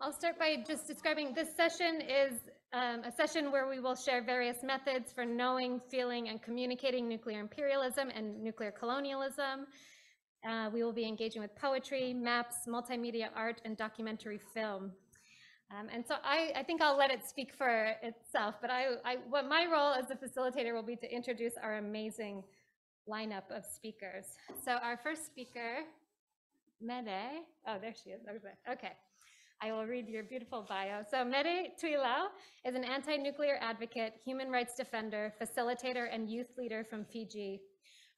I'll start by just describing this session is a session where we will share various methods for knowing, feeling, and communicating nuclear imperialism and nuclear colonialism. We will be engaging with poetry, maps, multimedia art, and documentary film. And so I think I'll let it speak for itself, but what my role as a facilitator will be to introduce our amazing lineup of speakers. So our first speaker, Mere, oh, there she is, okay. I will read your beautiful bio. So Mere Tuilau is an anti-nuclear advocate, human rights defender, facilitator, and youth leader from Fiji.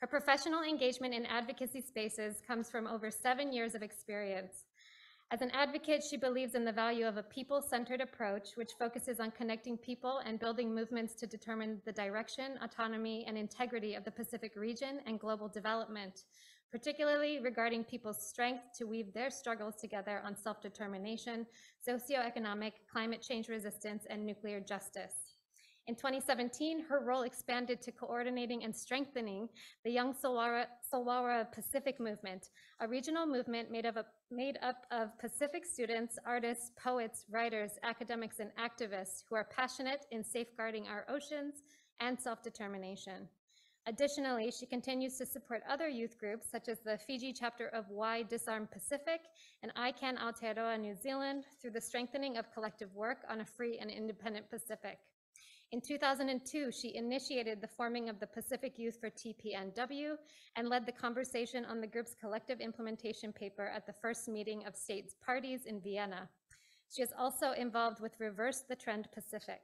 Her professional engagement in advocacy spaces comes from over 7 years of experience. As an advocate, she believes in the value of a people-centered approach, which focuses on connecting people and building movements to determine the direction, autonomy, and integrity of the Pacific region and global development, particularly regarding people's strength to weave their struggles together on self-determination, socioeconomic, climate change resistance, and nuclear justice. In 2017, her role expanded to coordinating and strengthening the Young Solwara Pacific Movement, a regional movement made up of Pacific students, artists, poets, writers, academics, and activists who are passionate in safeguarding our oceans and self-determination. Additionally, she continues to support other youth groups, such as the Fiji chapter of Why Disarm Pacific and I Can Aotearoa New Zealand, through the strengthening of collective work on a free and independent Pacific. In 2002, she initiated the forming of the Pacific Youth for TPNW and led the conversation on the group's collective implementation paper at the first meeting of states parties in Vienna. She is also involved with Reverse the Trend Pacific.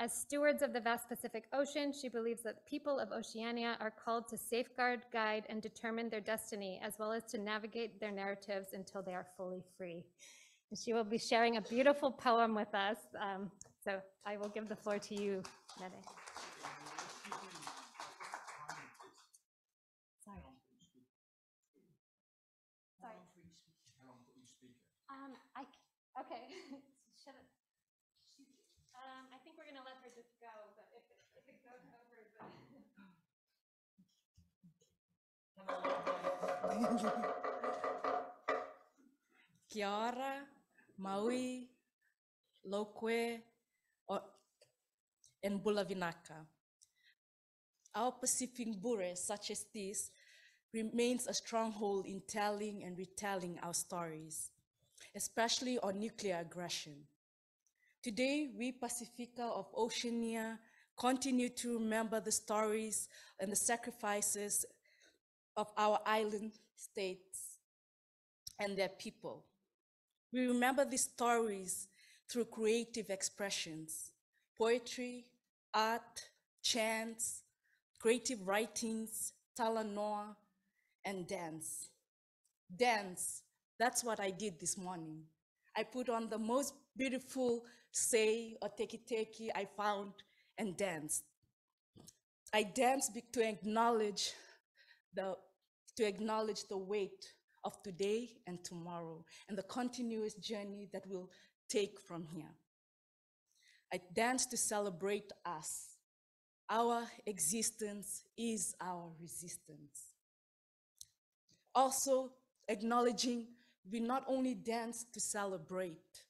As stewards of the vast Pacific Ocean, she believes that people of Oceania are called to safeguard, guide, and determine their destiny, as well as to navigate their narratives until they are fully free. And she will be sharing a beautiful poem with us. So I will give the floor to you, Mere. Sorry. Okay. I think we're going to let her just go, but if it goes over, Kia ora, maui, lokwe, and bulavinaka. Our Pacific bure, such as this, remains a stronghold in telling and retelling our stories, especially on nuclear aggression. Today, we Pacifica of Oceania continue to remember the stories and the sacrifices of our island states and their people. We remember these stories through creative expressions, poetry, art, chants, creative writings, talanoa, and dance. Dance, that's what I did this morning. I put on the most beautiful sei or teki-teki I found and danced. I danced to acknowledge the weight of today and tomorrow and the continuous journey that we'll take from here. I dance to celebrate us. Our existence is our resistance. Also acknowledging we not only dance to celebrate,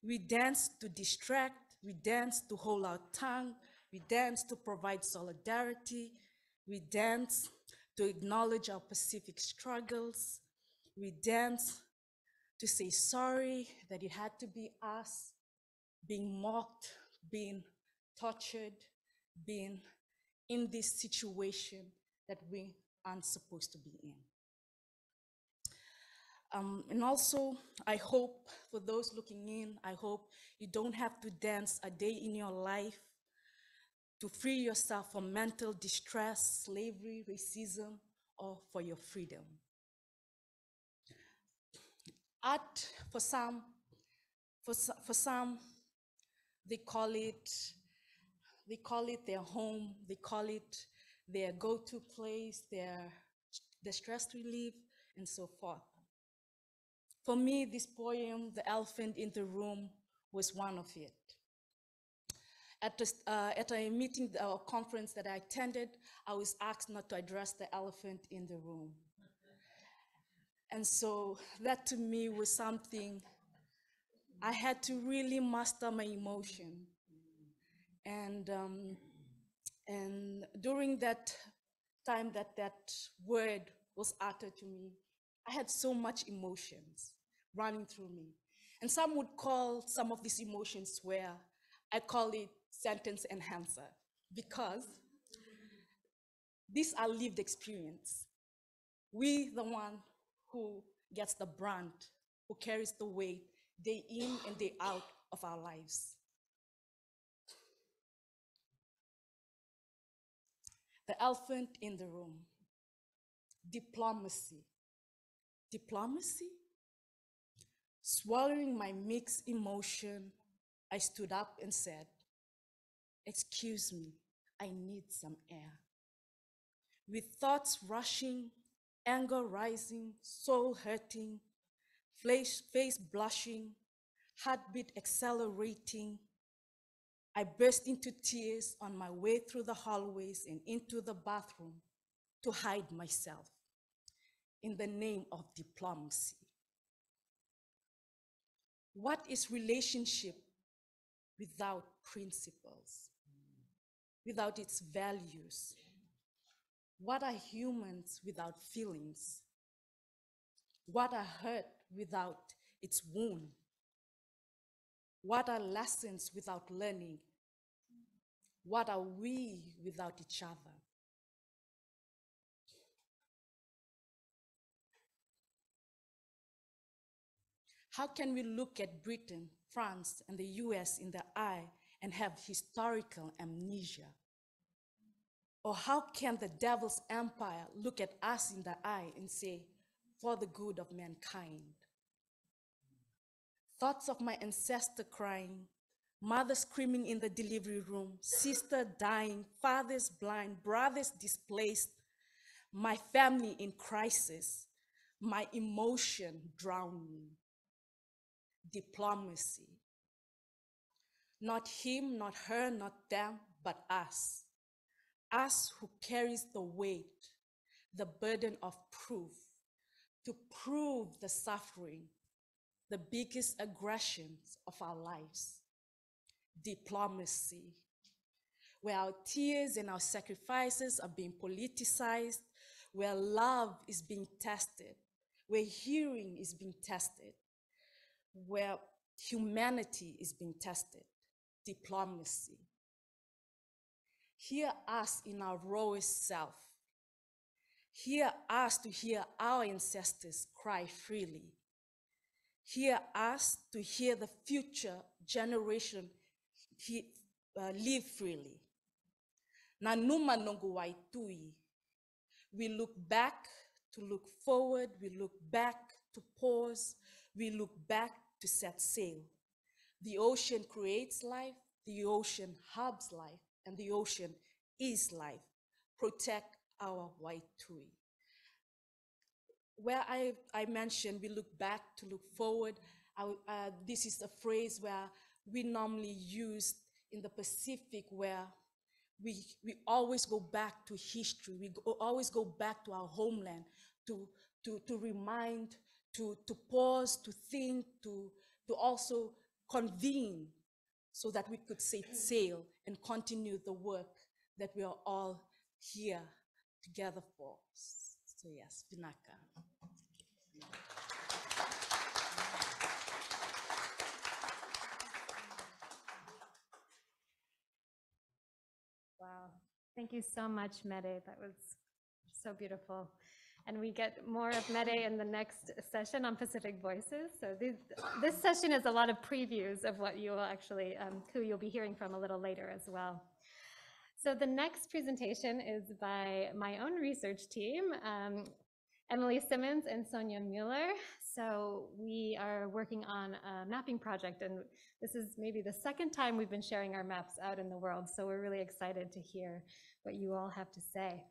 we dance to distract, we dance to hold our tongue, we dance to provide solidarity, we dance to acknowledge our Pacific struggles, we dance to say sorry that it had to be us being mocked, being tortured, being in this situation that we aren't supposed to be in. And also, I hope for those looking in, I hope you don't have to dance a day in your life to free yourself from mental distress, slavery, racism, or for your freedom. Art, for some, they call it their home, they call it their go-to place, their stress relief, and so forth. For me, this poem, The Elephant in the Room, was one of it. At a meeting or conference that I attended, I was asked not to address the elephant in the room. And so that to me was something I had to really master my emotion. And during that time that word was uttered to me, I had so much emotions running through me. And some would call some of these emotions swear. I call it sentence enhancer, because these are lived experience. We, the one who gets the brunt, who carries the weight day in and day out of our lives. The elephant in the room, diplomacy. Diplomacy? Swallowing my mixed emotion, I stood up and said, "Excuse me, I need some air." With thoughts rushing, anger rising, soul hurting, face blushing, heartbeat accelerating, I burst into tears on my way through the hallways and into the bathroom to hide myself in the name of diplomacy. What is relationship without principles, without its values? What are humans without feelings? What are hurt without its wound? What are lessons without learning? What are we without each other? How can we look at Britain, France, and the US in the eye and have historical amnesia? Or how can the devil's empire look at us in the eye and say, "For the good of mankind"? Thoughts of my ancestor crying, mother screaming in the delivery room, sister dying, fathers blind, brothers displaced, my family in crisis, my emotion drowning. Diplomacy. Not him, not her, not them, but us. Us who carries the weight, the burden of proof, to prove the suffering, the biggest aggressions of our lives. Diplomacy, where our tears and our sacrifices are being politicized, where love is being tested, where hearing is being tested, where humanity is being tested. Diplomacy. Hear us in our rawest self. Hear us to hear our ancestors cry freely. Hear us to hear the future generation live freely. Na numa nongo waitui. We look back to look forward, we look back to pause, we look back to set sail. The ocean creates life, the ocean harbors life, and the ocean is life. Protect our waitui. Where I mentioned we look back to look forward, this is a phrase where we normally use in the Pacific, where we always go back to history. We always go back to our homeland to remind, to pause, to think, to also convene so that we could set sail and continue the work that we are all here together for. So yes, Vinaka. Wow. Thank you so much, Mede. That was so beautiful. And we get more of Mede in the next session on Pacific Voices. So this session is a lot of previews of what you will actually, who you'll be hearing from a little later as well. So the next presentation is by my own research team, Emily Simmonds and Sonja Mueller. So we are working on a mapping project, and this is maybe the second time we've been sharing our maps out in the world. So we're really excited to hear what you all have to say.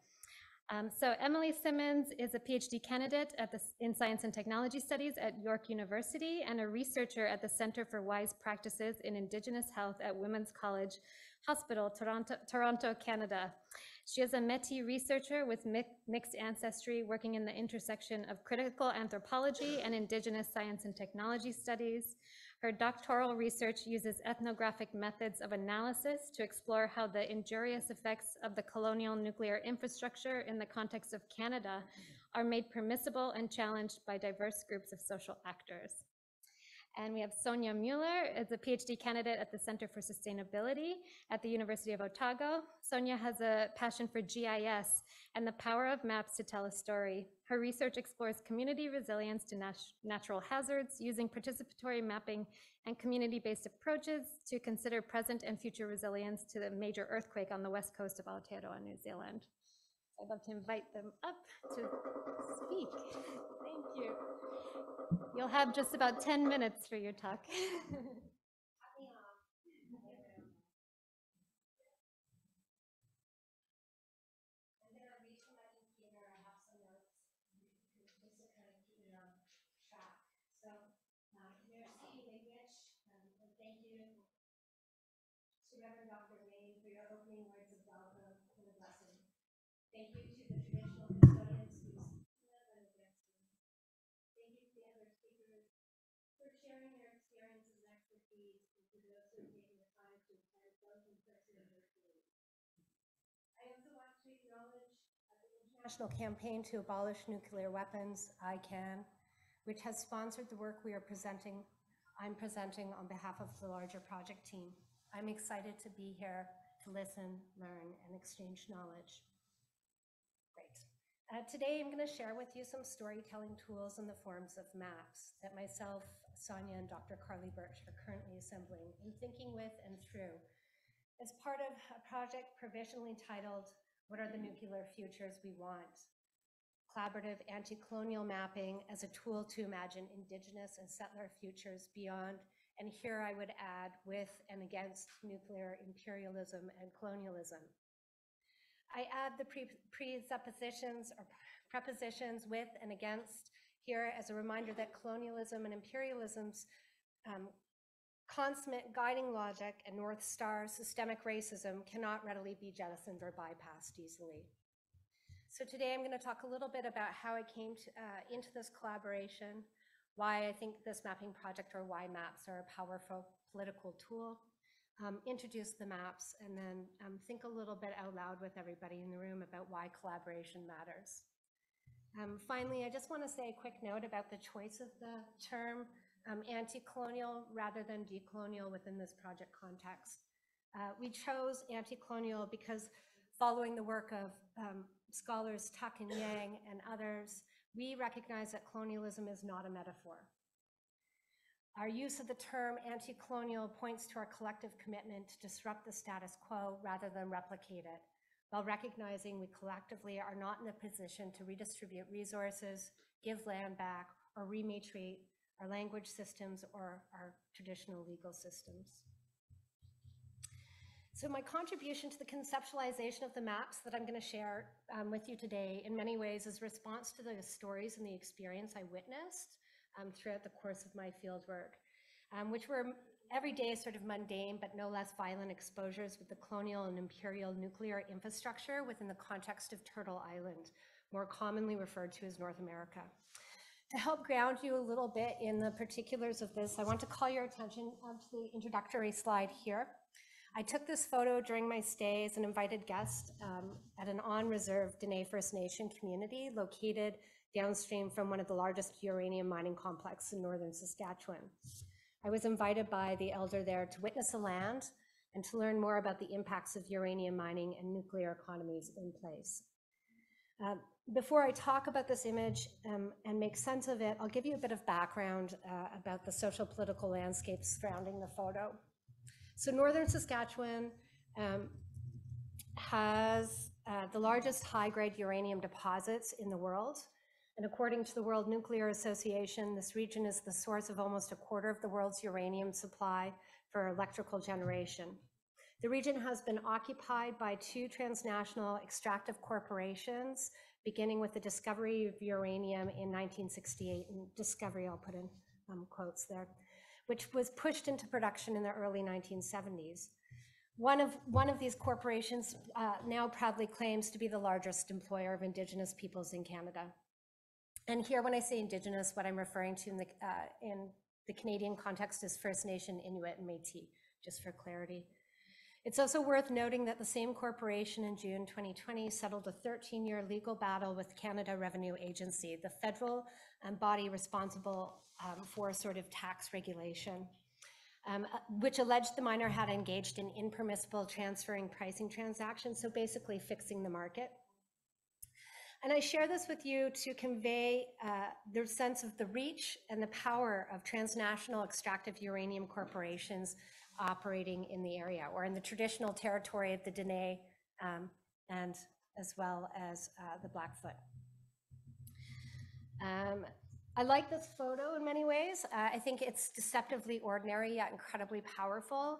So Emily Simmonds is a PhD candidate in Science and Technology Studies at York University and a researcher at the Center for Wise Practices in Indigenous Health at Women's College Hospital, Toronto, Canada. She is a Métis researcher with mixed ancestry, working in the intersection of critical anthropology and Indigenous science and technology studies. Her doctoral research uses ethnographic methods of analysis to explore how the injurious effects of the colonial nuclear infrastructure in the context of Canada are made permissible and challenged by diverse groups of social actors. And we have Sonja Mueller as a PhD candidate at the Center for Sustainability at the University of Otago. Sonja has a passion for GIS and the power of maps to tell a story. Her research explores community resilience to natural hazards using participatory mapping and community-based approaches to consider present and future resilience to the major earthquake on the west coast of Aotearoa, New Zealand. I'd love to invite them up to speak. Thank you. You'll have just about 10 minutes for your talk. Thank you to Reverend Dr. Wayne for your opening words of welcome and a blessing. Thank you to the traditional custodians who thank you to the other speakers for sharing their experiences and expertise, and to those who have taken the time to attend both in person and virtually. I also want to acknowledge the international campaign to abolish nuclear weapons, ICAN, which has sponsored the work I'm presenting on behalf of the larger project team. I'm excited to be here to listen, learn, and exchange knowledge. Great. Today, I'm going to share with you some storytelling tools in the forms of maps that myself, Sonja, and Dr. Carly Burch are currently assembling and thinking with and through as part of a project provisionally titled, What Are the Nuclear Futures We Want? Collaborative anti-colonial mapping as a tool to imagine Indigenous and settler futures beyond, and here I would add, with and against nuclear imperialism and colonialism. I add the presuppositions or prepositions with and against here as a reminder that colonialism and imperialism's consummate guiding logic and North Star systemic racism cannot readily be jettisoned or bypassed easily. So today I'm going to talk a little bit about how I came into this collaboration, why I think this mapping project, or why maps are a powerful political tool, introduce the maps, and then think a little bit out loud with everybody in the room about why collaboration matters. Finally, I just want to say a quick note about the choice of the term anti-colonial rather than decolonial within this project context. We chose anti-colonial because following the work of scholars Tuck and Yang and others, we recognize that colonialism is not a metaphor. Our use of the term anti-colonial points to our collective commitment to disrupt the status quo rather than replicate it, while recognizing we collectively are not in a position to redistribute resources, give land back, or rematriate our language systems or our traditional legal systems. So my contribution to the conceptualization of the maps that I'm going to share with you today in many ways is response to the stories and the experience I witnessed throughout the course of my field work, which were everyday sort of mundane but no less violent exposures with the colonial and imperial nuclear infrastructure within the context of Turtle Island, more commonly referred to as North America. To help ground you a little bit in the particulars of this, I want to call your attention to the introductory slide here. I took this photo during my stay as an invited guest at an on-reserve Dene First Nation community located downstream from one of the largest uranium mining complexes in northern Saskatchewan. I was invited by the elder there to witness the land and to learn more about the impacts of uranium mining and nuclear economies in place. Before I talk about this image and make sense of it, I'll give you a bit of background about the social political landscape surrounding the photo. So northern Saskatchewan has the largest high-grade uranium deposits in the world. And according to the World Nuclear Association, this region is the source of almost a quarter of the world's uranium supply for electrical generation. The region has been occupied by two transnational extractive corporations, beginning with the discovery of uranium in 1968, and discovery I'll put in quotes there, which was pushed into production in the early 1970s. One of these corporations now proudly claims to be the largest employer of Indigenous peoples in Canada. And here, when I say Indigenous, what I'm referring to in The Canadian context is First Nation, Inuit, and Métis, just for clarity. It's also worth noting that the same corporation in June 2020 settled a 13-year legal battle with Canada Revenue Agency, the federal body responsible for sort of tax regulation, which alleged the miner had engaged in impermissible transferring pricing transactions, so basically fixing the market. And I share this with you to convey the sense of the reach and the power of transnational extractive uranium corporations operating in the area, or in the traditional territory of the Dene, and as well as the Blackfoot. I like this photo in many ways. I think it's deceptively ordinary yet incredibly powerful.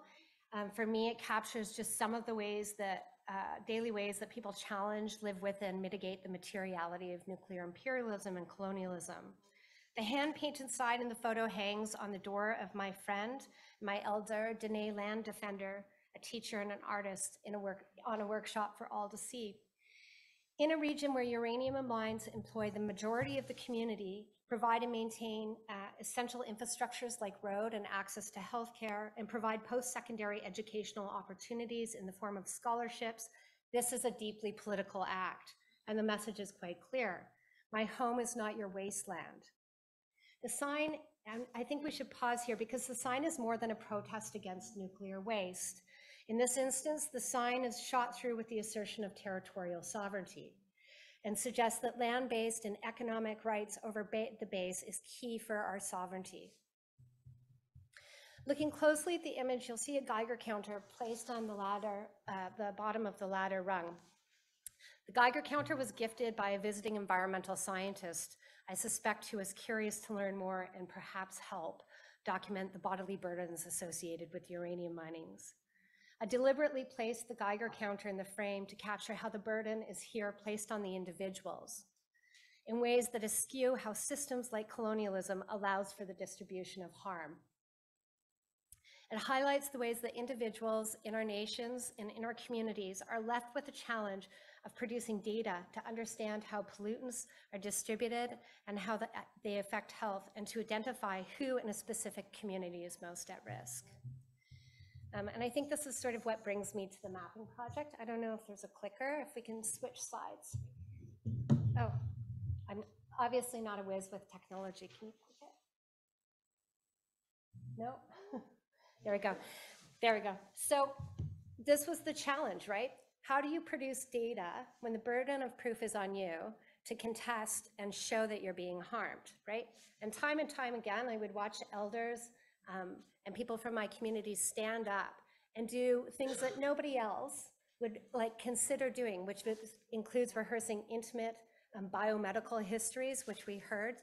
For me, it captures just some of the ways that daily ways that people challenge, live with, and mitigate the materiality of nuclear imperialism and colonialism. The hand-painted sign in the photo hangs on the door of my friend, my elder Dene land defender, a teacher and an artist on a workshop for all to see. In a region where uranium mines employ the majority of the community, provide and maintain essential infrastructures like road and access to healthcare, and provide post-secondary educational opportunities in the form of scholarships, this is a deeply political act, and the message is quite clear. My home is not your wasteland. The sign, and I think we should pause here because the sign is more than a protest against nuclear waste. In this instance, the sign is shot through with the assertion of territorial sovereignty and suggests that land-based and economic rights over the base is key for our sovereignty. Looking closely at the image, you'll see a Geiger counter placed on the ladder, the bottom of the ladder rung. The Geiger counter was gifted by a visiting environmental scientist, I suspect, who was curious to learn more and perhaps help document the bodily burdens associated with uranium minings. I deliberately placed the Geiger counter in the frame to capture how the burden is here placed on the individuals in ways that eschew how systems like colonialism allows for the distribution of harm. It highlights the ways that individuals in our nations and in our communities are left with the challenge of producing data to understand how pollutants are distributed and how they affect health, and to identify who in a specific community is most at risk. And I think this is sort of what brings me to the mapping project. I don't know if there's a clicker, if we can switch slides. Oh, I'm obviously not a whiz with technology. Can you click it? No? There we go. There we go. So this was the challenge, right? How do you produce data when the burden of proof is on you to contest and show that you're being harmed, right? And time again, I would watch elders and people from my community stand up and do things that nobody else would consider doing, which includes rehearsing intimate biomedical histories, which we heard,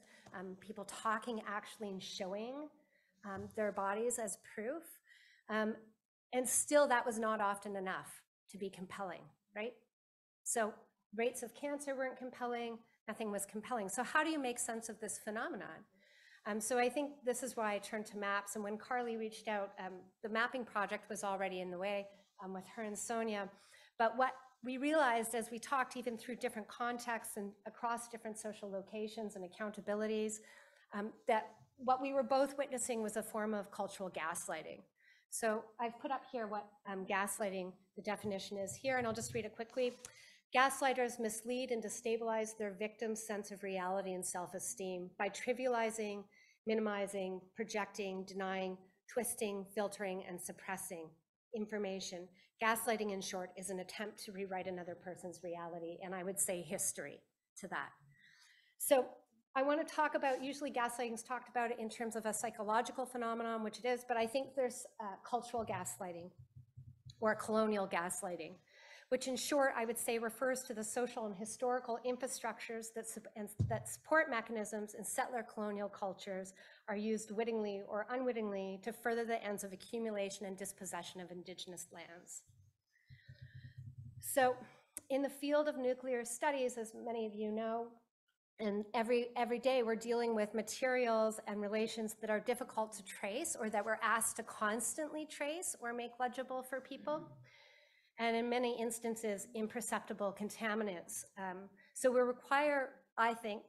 people talking actually and showing their bodies as proof. And still that was not often enough to be compelling, right? So rates of cancer weren't compelling, nothing was compelling. So how do you make sense of this phenomenon? So I think this is why I turned to maps. And when Carly reached out, the mapping project was already in the way with her and Sonja. But what we realized as we talked even through different contexts and across different social locations and accountabilities, that what we were both witnessing was a form of cultural gaslighting. So I've put up here what gaslighting, the definition is here, and I'll just read it quickly. Gaslighters mislead and destabilize their victim's sense of reality and self-esteem by trivializing, minimizing, projecting, denying, twisting, filtering, and suppressing information. Gaslighting, in short, is an attempt to rewrite another person's reality, and I would say history to that. So I want to talk about, usually gaslighting is talked about in terms of a psychological phenomenon, which it is, but I think there's cultural gaslighting or colonial gaslighting, which in short, I would say refers to the social and historical infrastructures that support mechanisms in settler colonial cultures are used wittingly or unwittingly to further the ends of accumulation and dispossession of Indigenous lands. So in the field of nuclear studies, as many of you know, and every day we're dealing with materials and relations that are difficult to trace, or that we're asked to constantly trace or make legible for people. And in many instances, imperceptible contaminants. So we require, I think,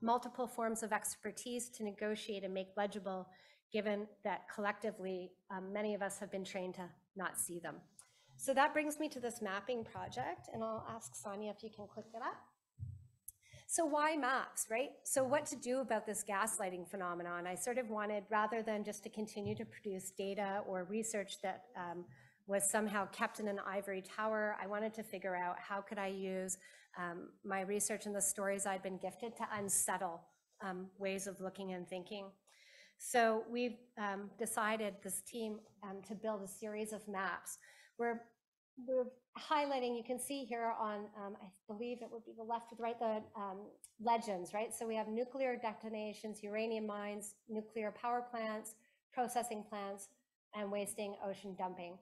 multiple forms of expertise to negotiate and make legible, given that collectively, many of us have been trained to not see them. So that brings me to this mapping project, and I'll ask Sonja if you can click it up. So why maps, right? So what to do about this gaslighting phenomenon? I sort of wanted, rather than just to continue to produce data or research that was somehow kept in an ivory tower, I wanted to figure out how could I use my research and the stories I'd been gifted to unsettle ways of looking and thinking. So we've decided, this team, to build a series of maps. We're highlighting, you can see here on, I believe it would be the left to the right, the legends, right? So we have nuclear detonations, uranium mines, nuclear power plants, processing plants, and wasting ocean dumping.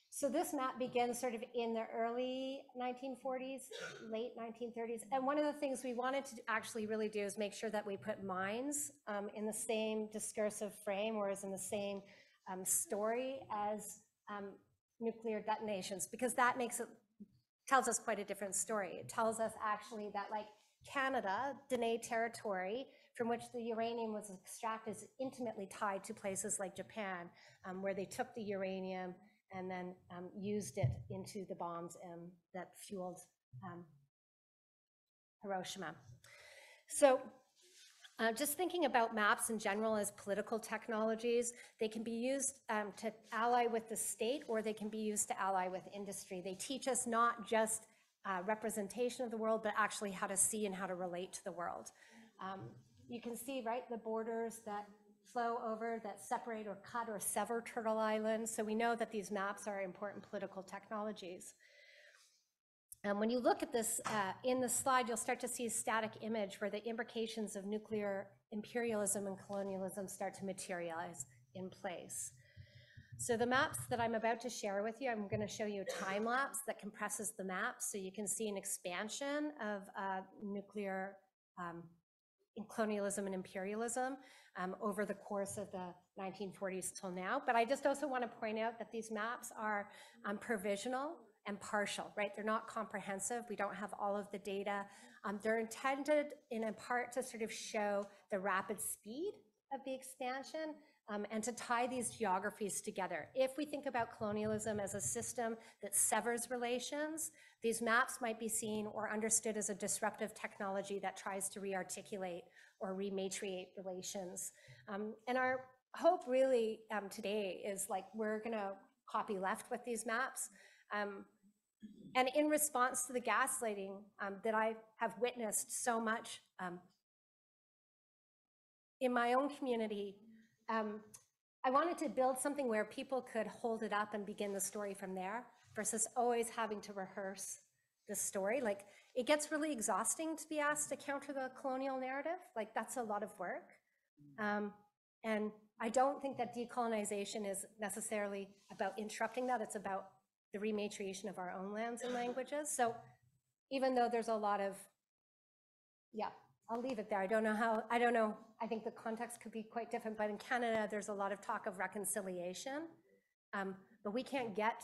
So this map begins sort of in the early 1940s, late 1930s. And one of the things we wanted to actually really do is make sure that we put mines in the same discursive frame, or as in the same story as nuclear detonations, because that tells us quite a different story. It tells us actually that, like, Canada, Dene territory, from which the uranium was extracted, is intimately tied to places like Japan, where they took the uranium and then used it into the bombs that fueled Hiroshima. So just thinking about maps in general as political technologies, they can be used to ally with the state, or they can be used to ally with industry. They teach us not just representation of the world, but actually how to see and how to relate to the world. You can see, right, the borders that flow over, that separate or cut or sever Turtle Island. So we know that these maps are important political technologies. And when you look at this in the slide, you'll start to see a static image where the imbrications of nuclear imperialism and colonialism start to materialize in place. So the maps that I'm about to share with you, I'm going to show you a time lapse that compresses the map, so you can see an expansion of nuclear colonialism and imperialism over the course of the 1940s till now. But I just also want to point out that these maps are provisional and partial, right? They're not comprehensive. We don't have all of the data. They're intended in a part to sort of show the rapid speed of the expansion and to tie these geographies together. If we think about colonialism as a system that severs relations, these maps might be seen or understood as a disruptive technology that tries to re-articulate or rematriate relations. And our hope really today is, like, we're gonna copy left with these maps. And in response to the gaslighting that I have witnessed so much in my own community, I wanted to build something where people could hold it up and begin the story from there, versus always having to rehearse the story. Like, it gets really exhausting to be asked to counter the colonial narrative. Like, that's a lot of work. And I don't think that decolonization is necessarily about interrupting that. It's about the rematriation of our own lands and languages. So even though there's a lot of, yeah, I'll leave it there. I don't know. I think the context could be quite different, but in Canada, there's a lot of talk of reconciliation, but we can't get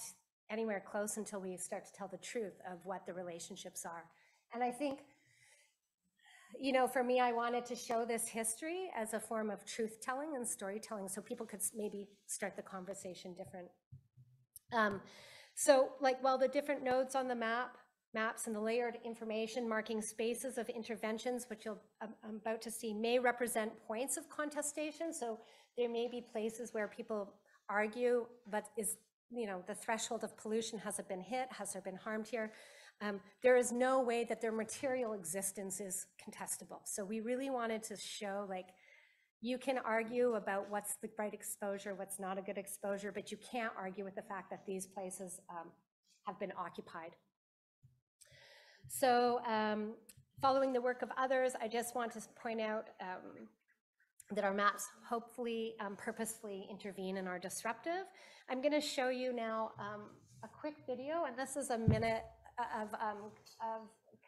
anywhere close until we start to tell the truth of what the relationships are. And I think, you know, for me, I wanted to show this history as a form of truth telling and storytelling, so people could maybe start the conversation different. So, like, while the different nodes on the maps and the layered information marking spaces of interventions, which I'm about to see, may represent points of contestation. So there may be places where people argue, but the threshold of pollution hasn't been hit, has there been harmed here? There is no way that their material existence is contestable. So we really wanted to show, like, you can argue about what's the right exposure, what's not a good exposure, but you can't argue with the fact that these places have been occupied. So following the work of others, I just want to point out that our maps hopefully purposefully intervene and are disruptive. I'm going to show you now a quick video, and this is a minute of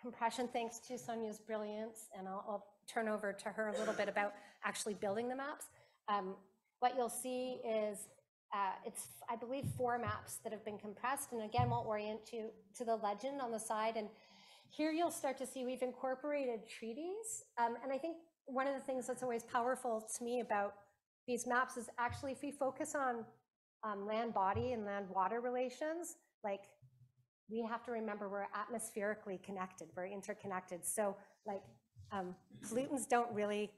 compression, thanks to Sonja's brilliance, and I'll turn over to her a little bit about actually building the maps. What you'll see is it's, I believe, 4 maps that have been compressed, and again, we'll orient you to the legend on the side. And here you'll start to see we've incorporated treaties. And I think one of the things that's always powerful to me about these maps is actually if we focus on land body and land water relations, like we have to remember we're atmospherically connected, we're interconnected. So like pollutants don't really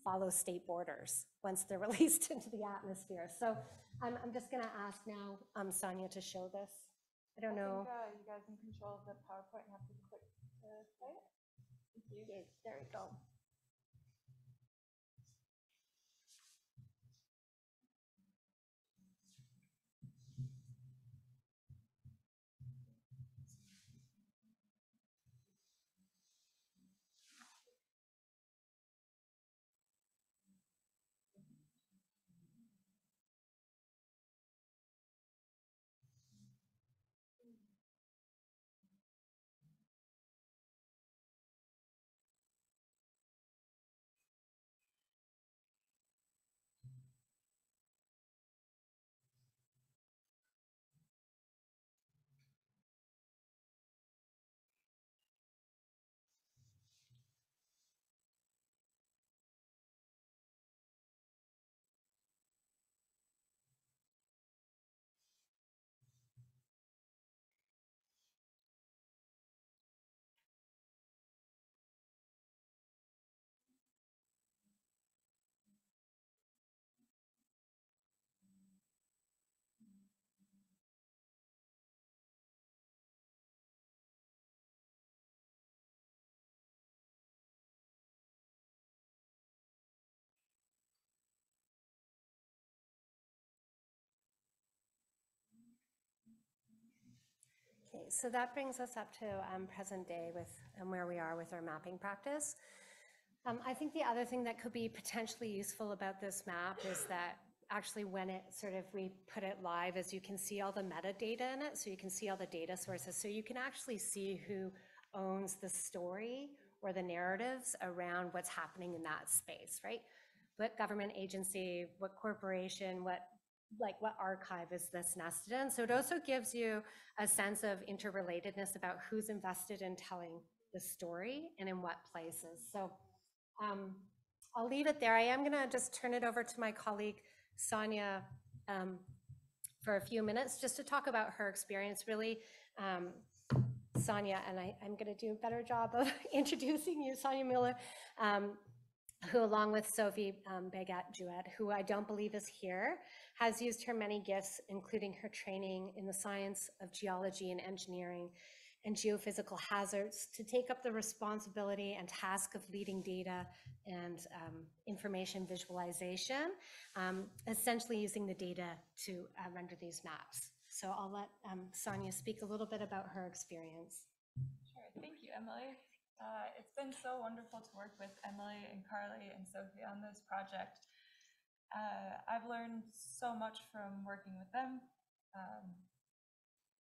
follow state borders once they're released into the atmosphere. So I'm just gonna ask now Sonja to show this. I don't know. I think you guys in control of the PowerPoint and have to click to play it. Thank you. Yeah, there we go. Okay, so that brings us up to present day with where we are with our mapping practice. I think the other thing that could be potentially useful about this map is that actually when it we put it live, is you can see all the metadata in it, so you can see all the data sources, so you can actually see who owns the story or the narratives around what's happening in that space, right? What government agency, what corporation, what archive is this nested in? So it also gives you a sense of interrelatedness about who's invested in telling the story and in what places. So I'll leave it there. I am gonna just turn it over to my colleague, Sonja, for a few minutes, just to talk about her experience, really. Sonja, and I'm gonna do a better job of introducing you, Sonja Mueller, who along with Sophie Begat-Jouet, who I don't believe is here, has used her many gifts, including her training in the science of geology and engineering and geophysical hazards, to take up the responsibility and task of leading data and information visualization, essentially using the data to render these maps. So I'll let Sonja speak a little bit about her experience. Sure, thank you, Emily. It's been so wonderful to work with Emily and Carly and Sophie on this project. I've learned so much from working with them,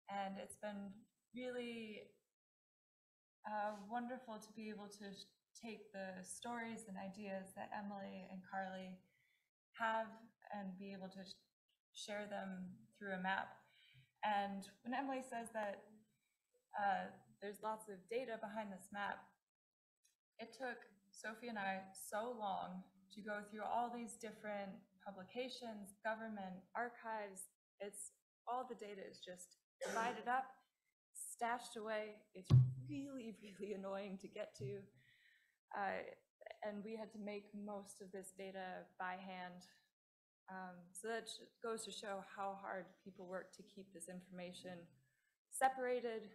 and it's been really wonderful to be able to take the stories and ideas that Emily and Carly have and be able to share them through a map. And when Emily says that there's lots of data behind this map, it took Sophie and I so long to go through all these different publications, government archives. It's all the data is just divided up, stashed away. It's really, really annoying to get to. And we had to make most of this data by hand. So that goes to show how hard people work to keep this information separated.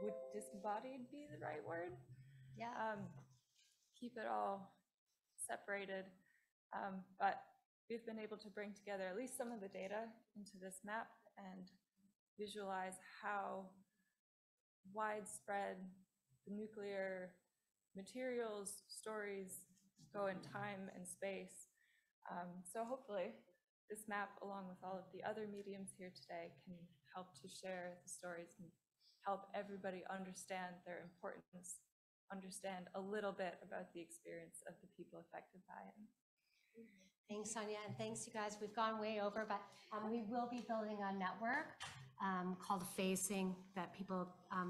Would disembodied be the right word? Yeah. Keep it all separated. But we've been able to bring together at least some of the data into this map and visualize how widespread the nuclear materials stories go in time and space. So hopefully this map, along with all of the other mediums here today, can help to share the stories and help everybody understand their importance, understand a little bit about the experience of the people affected by it. Thanks, Sonja, and thanks, you guys. We've gone way over, but we will be building a network called Facing, that people,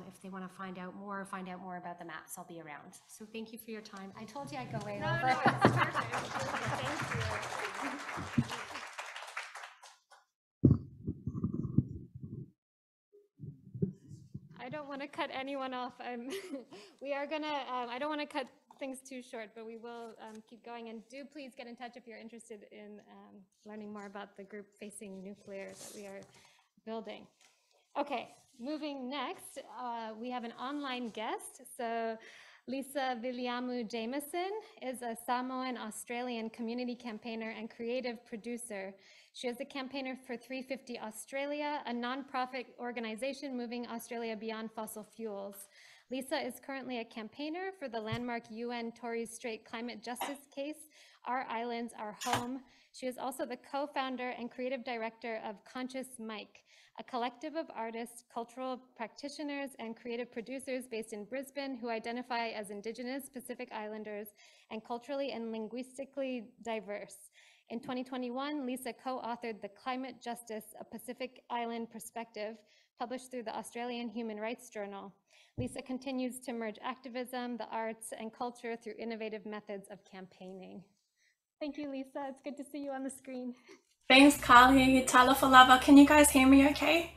if they want to find out more about the maps, I'll be around. So thank you for your time. I told you I'd go way No, over. no, it's perfect. Thank you. I don't want to cut anyone off. We are gonna, I don't want to cut things too short, but we will keep going. And do please get in touch if you're interested in learning more about the group Facing Nuclear that we are building. Okay, moving next, we have an online guest. So Lisa Viliamu Jameson is a Samoan Australian community campaigner and creative producer. She is a campaigner for 350 Australia, a nonprofit organization moving Australia beyond fossil fuels. Lisa is currently a campaigner for the landmark UN Torres Strait climate justice case, Our Islands, Our Home. She is also the co-founder and creative director of Conscious Mike, a collective of artists, cultural practitioners, and creative producers based in Brisbane who identify as Indigenous, Pacific Islanders, and culturally and linguistically diverse. In 2021, Lisa co-authored The Climate Justice, a Pacific Island Perspective, published through the Australian Human Rights Journal. Lisa continues to merge activism, the arts, and culture through innovative methods of campaigning. Thank you, Lisa. It's good to see you on the screen. Thanks, Carly. Tala for lava. Can you guys hear me okay?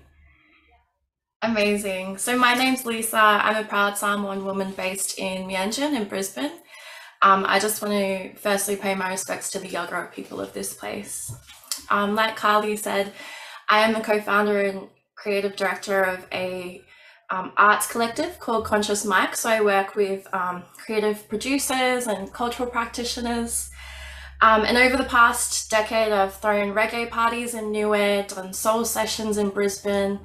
Amazing. So my name's Lisa. I'm a proud Samoan woman based in Mianjin in Brisbane. I just want to firstly pay my respects to the Yagara people of this place. Like Carly said, I am the co-founder and creative director of a arts collective called Conscious Mike. So I work with creative producers and cultural practitioners. And over the past decade, I've thrown reggae parties in Niue, done soul sessions in Brisbane,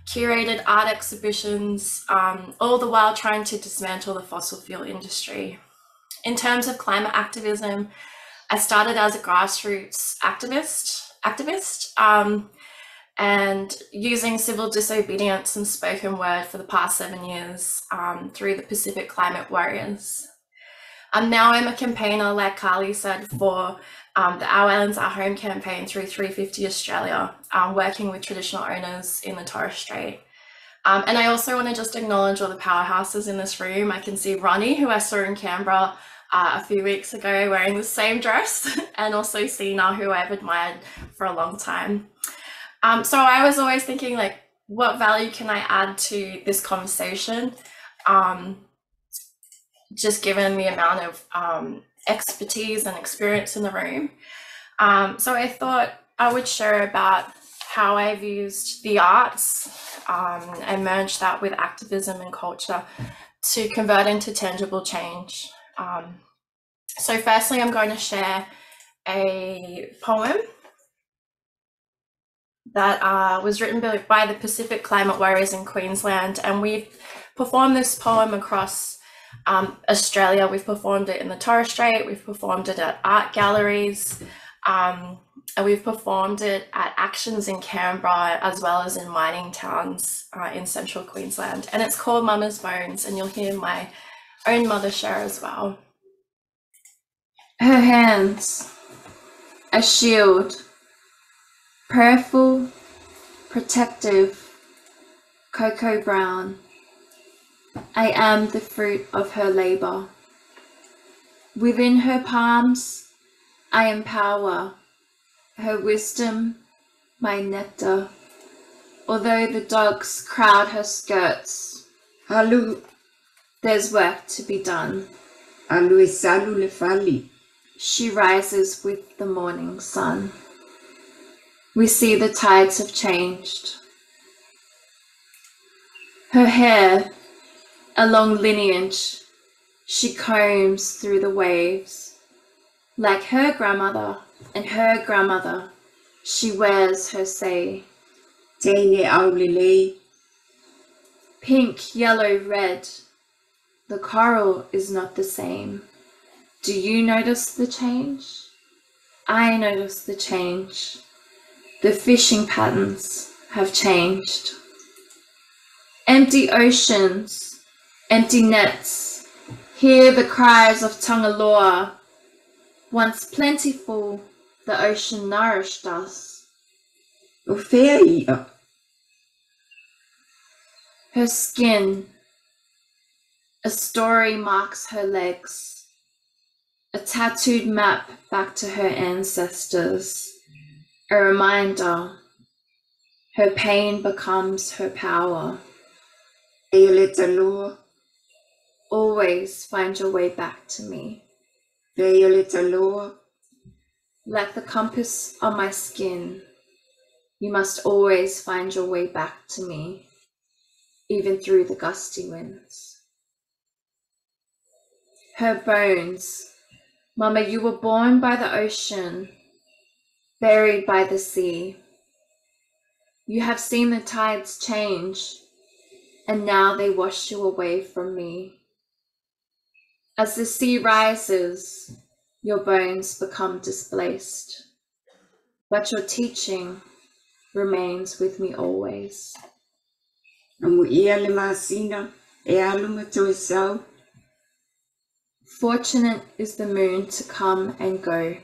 curated art exhibitions, all the while trying to dismantle the fossil fuel industry. In terms of climate activism, I started as a grassroots activist and using civil disobedience and spoken word for the past 7 years through the Pacific Climate Warriors. Now I'm a campaigner, like Carly said, for the Our Islands, Our Home campaign through 350 Australia, working with traditional owners in the Torres Strait. And I also want to just acknowledge all the powerhouses in this room. I can see Ronnie, who I saw in Canberra a few weeks ago wearing the same dress, and also Sina, who I've admired for a long time. So I was always thinking, like, what value can I add to this conversation? Just given the amount of expertise and experience in the room. So I thought I would share about how I've used the arts and merged that with activism and culture to convert into tangible change. So firstly, I'm going to share a poem that was written by the Pacific Climate Warriors in Queensland, and we've performed this poem across Australia. We've performed it in the Torres Strait, we've performed it at art galleries, and we've performed it at actions in Canberra as well as in mining towns in central Queensland. And it's called Mama's Bones, and you'll hear my own mother share as well. Her hands, a shield, prayerful, protective, cocoa brown. I am the fruit of her labor. Within her palms, I empower her wisdom, my nectar. Although the dogs crowd her skirts, Halu, there's work to be done. alu salu le fali. She rises with the morning sun. We see the tides have changed. Her hair, a long lineage, she combs through the waves. Like her grandmother and her grandmother, she wears her say. Tene aulile, Pink, yellow, red, the coral is not the same. Do you notice the change? I notice the change. The fishing patterns have changed. Empty oceans, empty nets, hear the cries of Tangaloa. Once plentiful, the ocean nourished us. o fea ia. Her skin, a story marks her legs, a tattooed map back to her ancestors, a reminder. Her pain becomes her power. Eoletaloa, Always find your way back to me. Eoletaloa, Like the compass on my skin, you must always find your way back to me, even through the gusty winds. Her bones. Mama, you were born by the ocean, buried by the sea. You have seen the tides change, and now they wash you away from me. As the sea rises, your bones become displaced, but your teaching remains with me always. Amu ia le masina, e aluma Tuilau. Fortunate is the moon to come and go.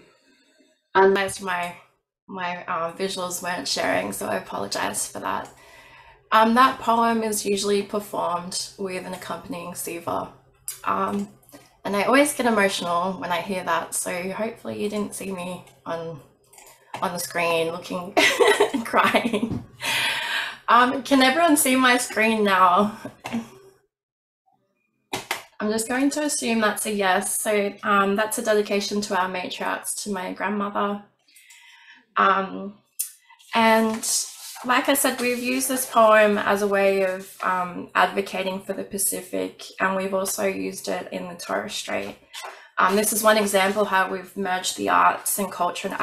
Unless my visuals weren't sharing, so I apologize for that. That poem is usually performed with an accompanying siva. And I always get emotional when I hear that, so hopefully you didn't see me on the screen looking crying. Can everyone see my screen now? I'm just going to assume that's a yes. So that's a dedication to our matriarchs, to my grandmother. And like I said, we've used this poem as a way of advocating for the Pacific, and we've also used it in the Torres Strait. This is one example how we've merged the arts and culture and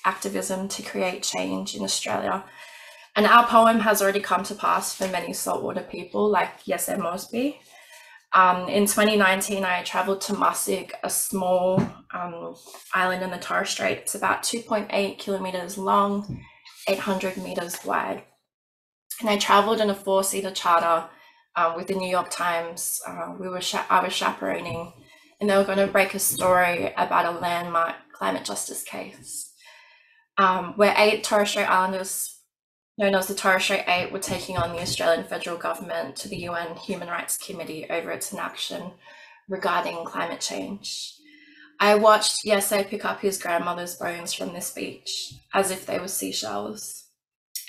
activism to create change in Australia. And our poem has already come to pass for many saltwater people like Yese Mosby. In 2019, I traveled to Masik, a small island in the Torres Strait. It's about 2.8 kilometers long, 800 meters wide. And I traveled in a 4-seater charter with the New York Times. I was chaperoning, and they were going to break a story about a landmark climate justice case where 8 Torres Strait Islanders, known as the Torres Strait 8, were taking on the Australian federal government to the UN Human Rights Committee over its inaction regarding climate change. I watched Yese pick up his grandmother's bones from this beach as if they were seashells,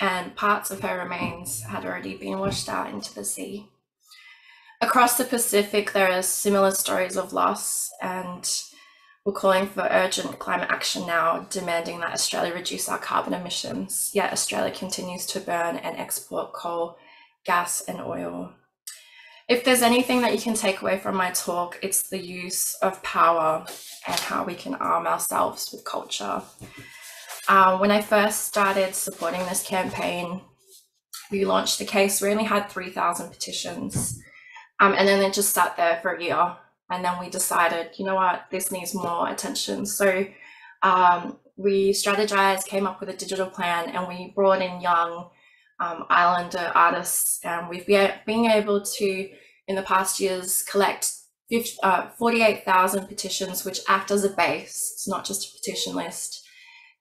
and parts of her remains had already been washed out into the sea. Across the Pacific, there are similar stories of loss, and we're calling for urgent climate action now, demanding that Australia reduce our carbon emissions, yet Australia continues to burn and export coal, gas and oil. If there's anything that you can take away from my talk, it's the use of power and how we can arm ourselves with culture. When I first started supporting this campaign, we launched the case. We only had 3,000 petitions, and then it just sat there for a year. And then we decided, you know what, this needs more attention. So we strategized, came up with a digital plan, and we brought in young islander artists. And we've been able to, in the past years, collect 48,000 petitions, which act as a base. It's not just a petition list,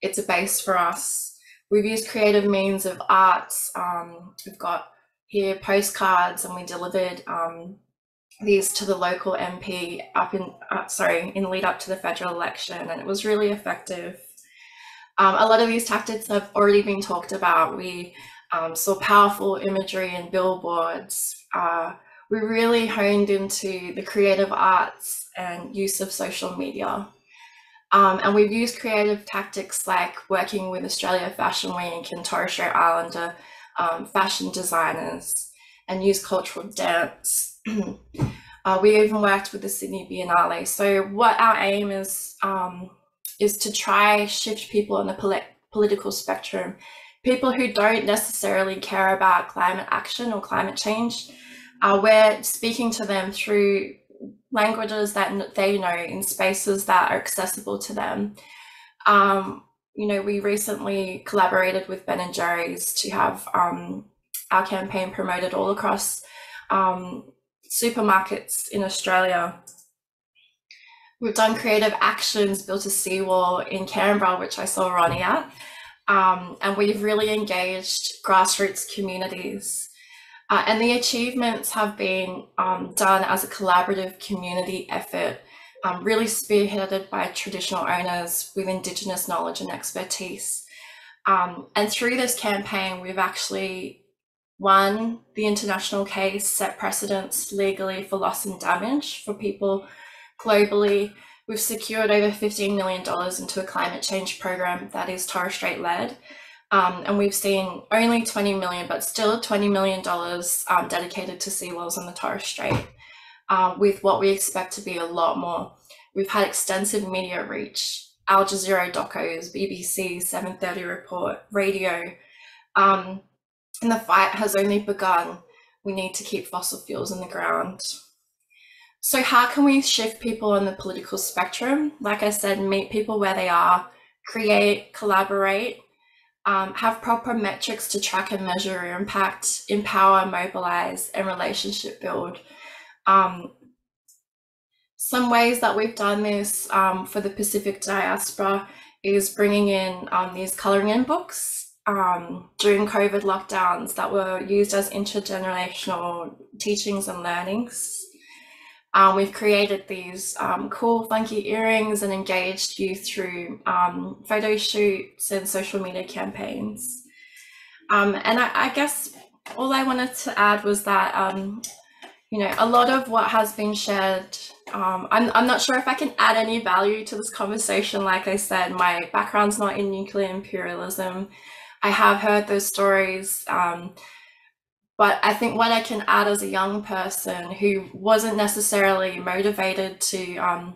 it's a base for us. We've used creative means of arts. We've got here postcards, and we delivered these to the local MP in lead up to the federal election, and it was really effective. A lot of these tactics have already been talked about. We saw powerful imagery and billboards. We really honed into the creative arts and use of social media. And we've used creative tactics like working with Australia Fashion Week and Torres Strait Islander fashion designers, and used cultural dance. We even worked with the Sydney Biennale. So what our aim is to try shift people on the political spectrum, people who don't necessarily care about climate action or climate change. We're speaking to them through languages that they know, in spaces that are accessible to them. You know, we recently collaborated with Ben & Jerry's to have our campaign promoted all across supermarkets in Australia. We've done creative actions, built a seawall in Canberra, which I saw Ronnie at, and we've really engaged grassroots communities. And the achievements have been done as a collaborative community effort, really spearheaded by traditional owners with Indigenous knowledge and expertise. And through this campaign, we've actually won the international case, set precedents legally for loss and damage for people globally. We've secured over $15 million into a climate change program that is Torres Strait led. And we've seen only 20 million, but still $20 million dedicated to seawalls in the Torres Strait, with what we expect to be a lot more. We've had extensive media reach, Al Jazeera docos, BBC, 7:30 Report, radio, and the fight has only begun. We need to keep fossil fuels in the ground. So how can we shift people on the political spectrum? Like I said, meet people where they are, create, collaborate, have proper metrics to track and measure your impact, empower, mobilize, and relationship build. Some ways that we've done this for the Pacific diaspora is bringing in these colouring in books during COVID lockdowns that were used as intergenerational teachings and learnings. We've created these cool, funky earrings and engaged youth through photo shoots and social media campaigns. And I guess all I wanted to add was that, you know, a lot of what has been shared, I'm not sure if I can add any value to this conversation. Like I said, my background's not in nuclear imperialism. I have heard those stories. But I think what I can add as a young person who wasn't necessarily motivated to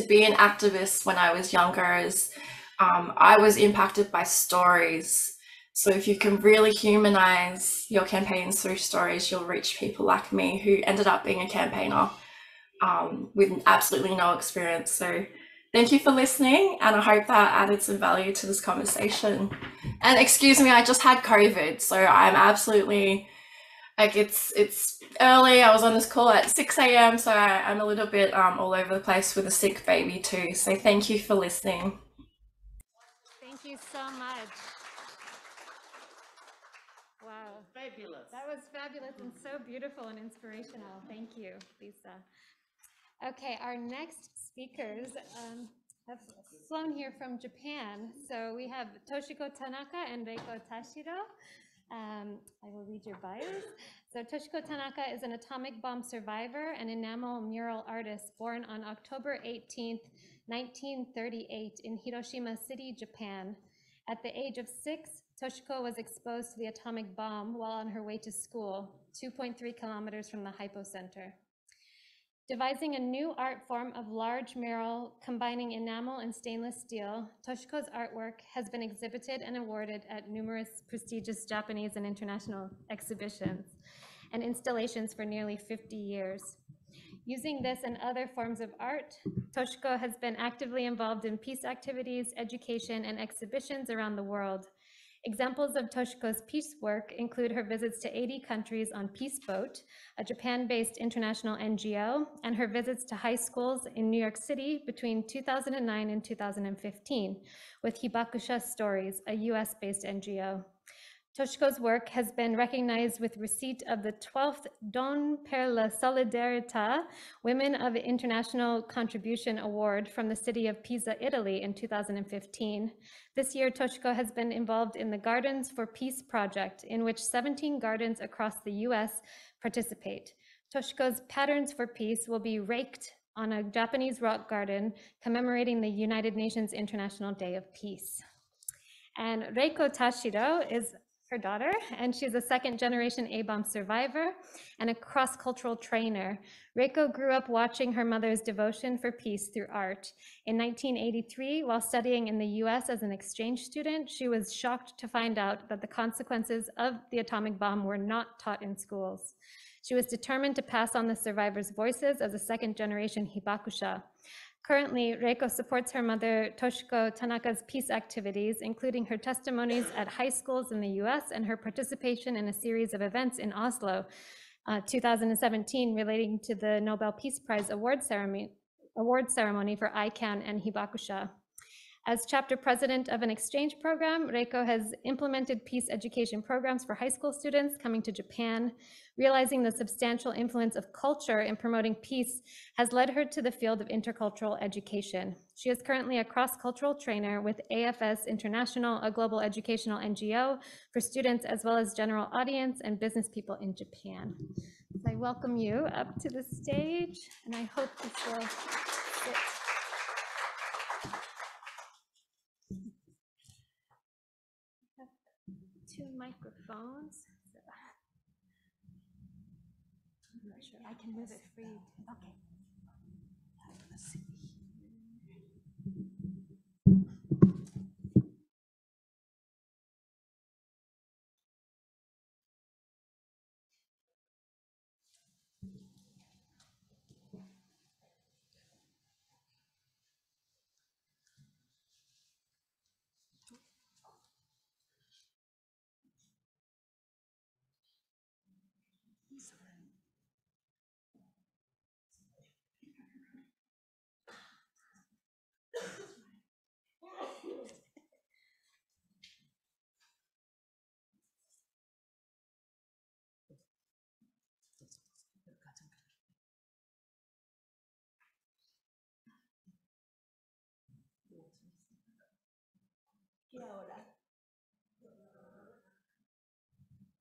be an activist when I was younger is I was impacted by stories. So if you can really humanize your campaigns through stories, you'll reach people like me who ended up being a campaigner with absolutely no experience. So thank you for listening, and I hope that added some value to this conversation. And excuse me, I just had COVID, so I'm absolutely, like, it's early. I was on this call at 6 a.m, so I'm a little bit all over the place with a sick baby too. So thank you for listening. Thank you so much. Wow. Fabulous. That was fabulous and so beautiful and inspirational. Thank you, Lisa. Okay, our next speakers have flown here from Japan. So we have Toshiko Tanaka and Reiko Tashiro. I will read your bios. So Toshiko Tanaka is an atomic bomb survivor and enamel mural artist born on October 18th, 1938 in Hiroshima City, Japan. At the age of 6, Toshiko was exposed to the atomic bomb while on her way to school, 2.3 kilometers from the hypocenter. Devising a new art form of large mural combining enamel and stainless steel, Toshiko's artwork has been exhibited and awarded at numerous prestigious Japanese and international exhibitions and installations for nearly 50 years. Using this and other forms of art, Toshiko has been actively involved in peace activities, education, and exhibitions around the world. Examples of Toshiko's peace work include her visits to 80 countries on Peace Boat, a Japan-based international NGO, and her visits to high schools in New York City between 2009 and 2015, with Hibakusha Stories, a US-based NGO. Toshiko's work has been recognized with receipt of the 12th Don per la Solidarietà Women of International Contribution Award from the city of Pisa, Italy in 2015. This year, Toshiko has been involved in the Gardens for Peace project, in which 17 gardens across the US participate. Toshiko's Patterns for Peace will be raked on a Japanese rock garden commemorating the United Nations International Day of Peace. And Reiko Tashiro is her daughter, and she's a second-generation A-bomb survivor and a cross-cultural trainer. Reiko grew up watching her mother's devotion for peace through art. In 1983, while studying in the US as an exchange student, she was shocked to find out that the consequences of the atomic bomb were not taught in schools. She was determined to pass on the survivors' voices as a second-generation hibakusha. Currently, Reiko supports her mother, Toshiko Tanaka's peace activities, including her testimonies at high schools in the US and her participation in a series of events in Oslo, 2017, relating to the Nobel Peace Prize award ceremony for ICANN and Hibakusha. As chapter president of an exchange program, Reiko has implemented peace education programs for high school students coming to Japan. Realizing the substantial influence of culture in promoting peace has led her to the field of intercultural education. She is currently a cross-cultural trainer with AFS International, a global educational NGO for students as well as general audience and business people in Japan. So I welcome you up to the stage, and I hope this will fit. Two microphones. I'm not sure. I can move it for you. Okay. Kia ora.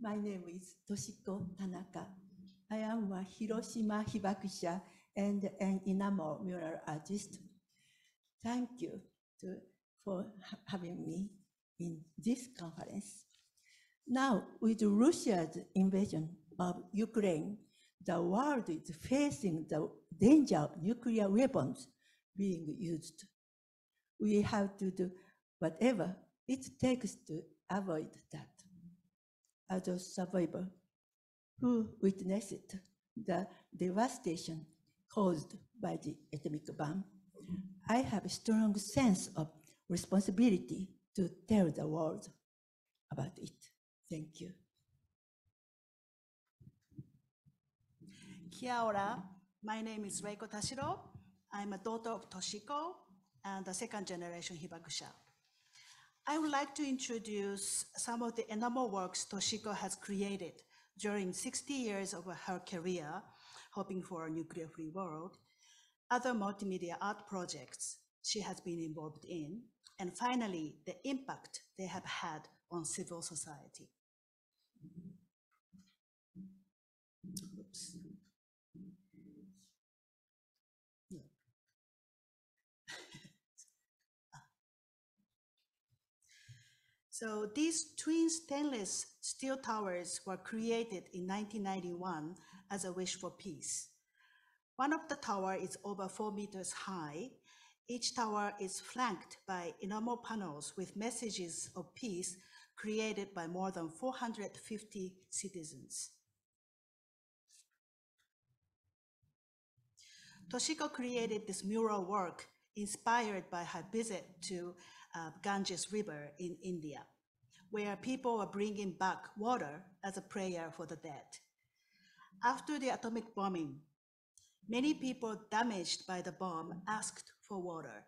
My name is Toshiko Tanaka. I am a Hiroshima hibakusha and an enamel mural artist. Thank you for having me in this conference. Now, with Russia's invasion of Ukraine, the world is facing the danger of nuclear weapons being used. We have to do whatever it takes to avoid that. As a survivor who witnessed the devastation caused by the atomic bomb, I have a strong sense of responsibility to tell the world about it. Thank you. Kia ora. My name is Reiko Tashiro. I'm a daughter of Toshiko and a second generation hibakusha. I would like to introduce some of the enamel works Toshiko has created during 60 years of her career, hoping for a nuclear-free world, other multimedia art projects she has been involved in, and finally, the impact they have had on civil society. Oops. So these twin stainless steel towers were created in 1991 as a wish for peace. One of the towers is over 4 meters high. Each tower is flanked by enamel panels with messages of peace created by more than 450 citizens. Toshiko created this mural work inspired by her visit to Ganges River in India, where people are bringing back water as a prayer for the dead. After the atomic bombing, many people damaged by the bomb asked for water.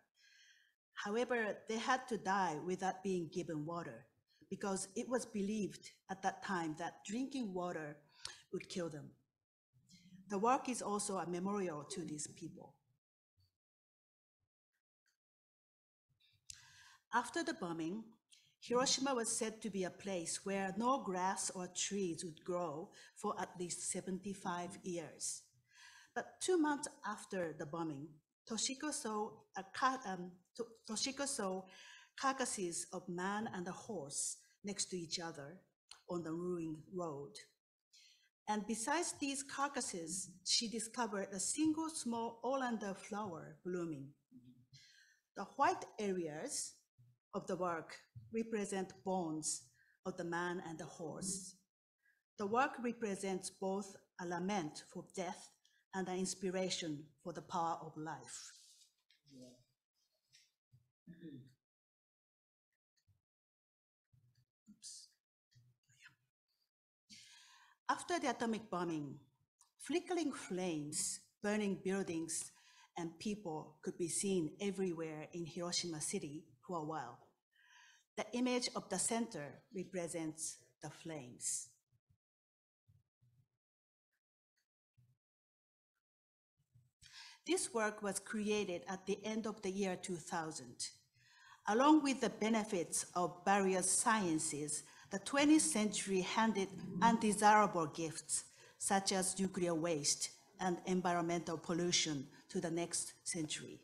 However, they had to die without being given water because it was believed at that time that drinking water would kill them. The work is also a memorial to these people. After the bombing, Hiroshima was said to be a place where no grass or trees would grow for at least 75 years. But 2 months after the bombing, Toshiko saw carcasses of man and a horse next to each other on the ruined road. And besides these carcasses, she discovered a single small oleander flower blooming. The white areas of the work represent bones of the man and the horse. The work represents both a lament for death and an inspiration for the power of life. Oops. After the atomic bombing, flickering flames, burning buildings, and people could be seen everywhere in Hiroshima city, for a while. The image of the center represents the flames. This work was created at the end of the year 2000. Along with the benefits of various sciences, the 20th century handed undesirable gifts, such as nuclear waste and environmental pollution, to the next century.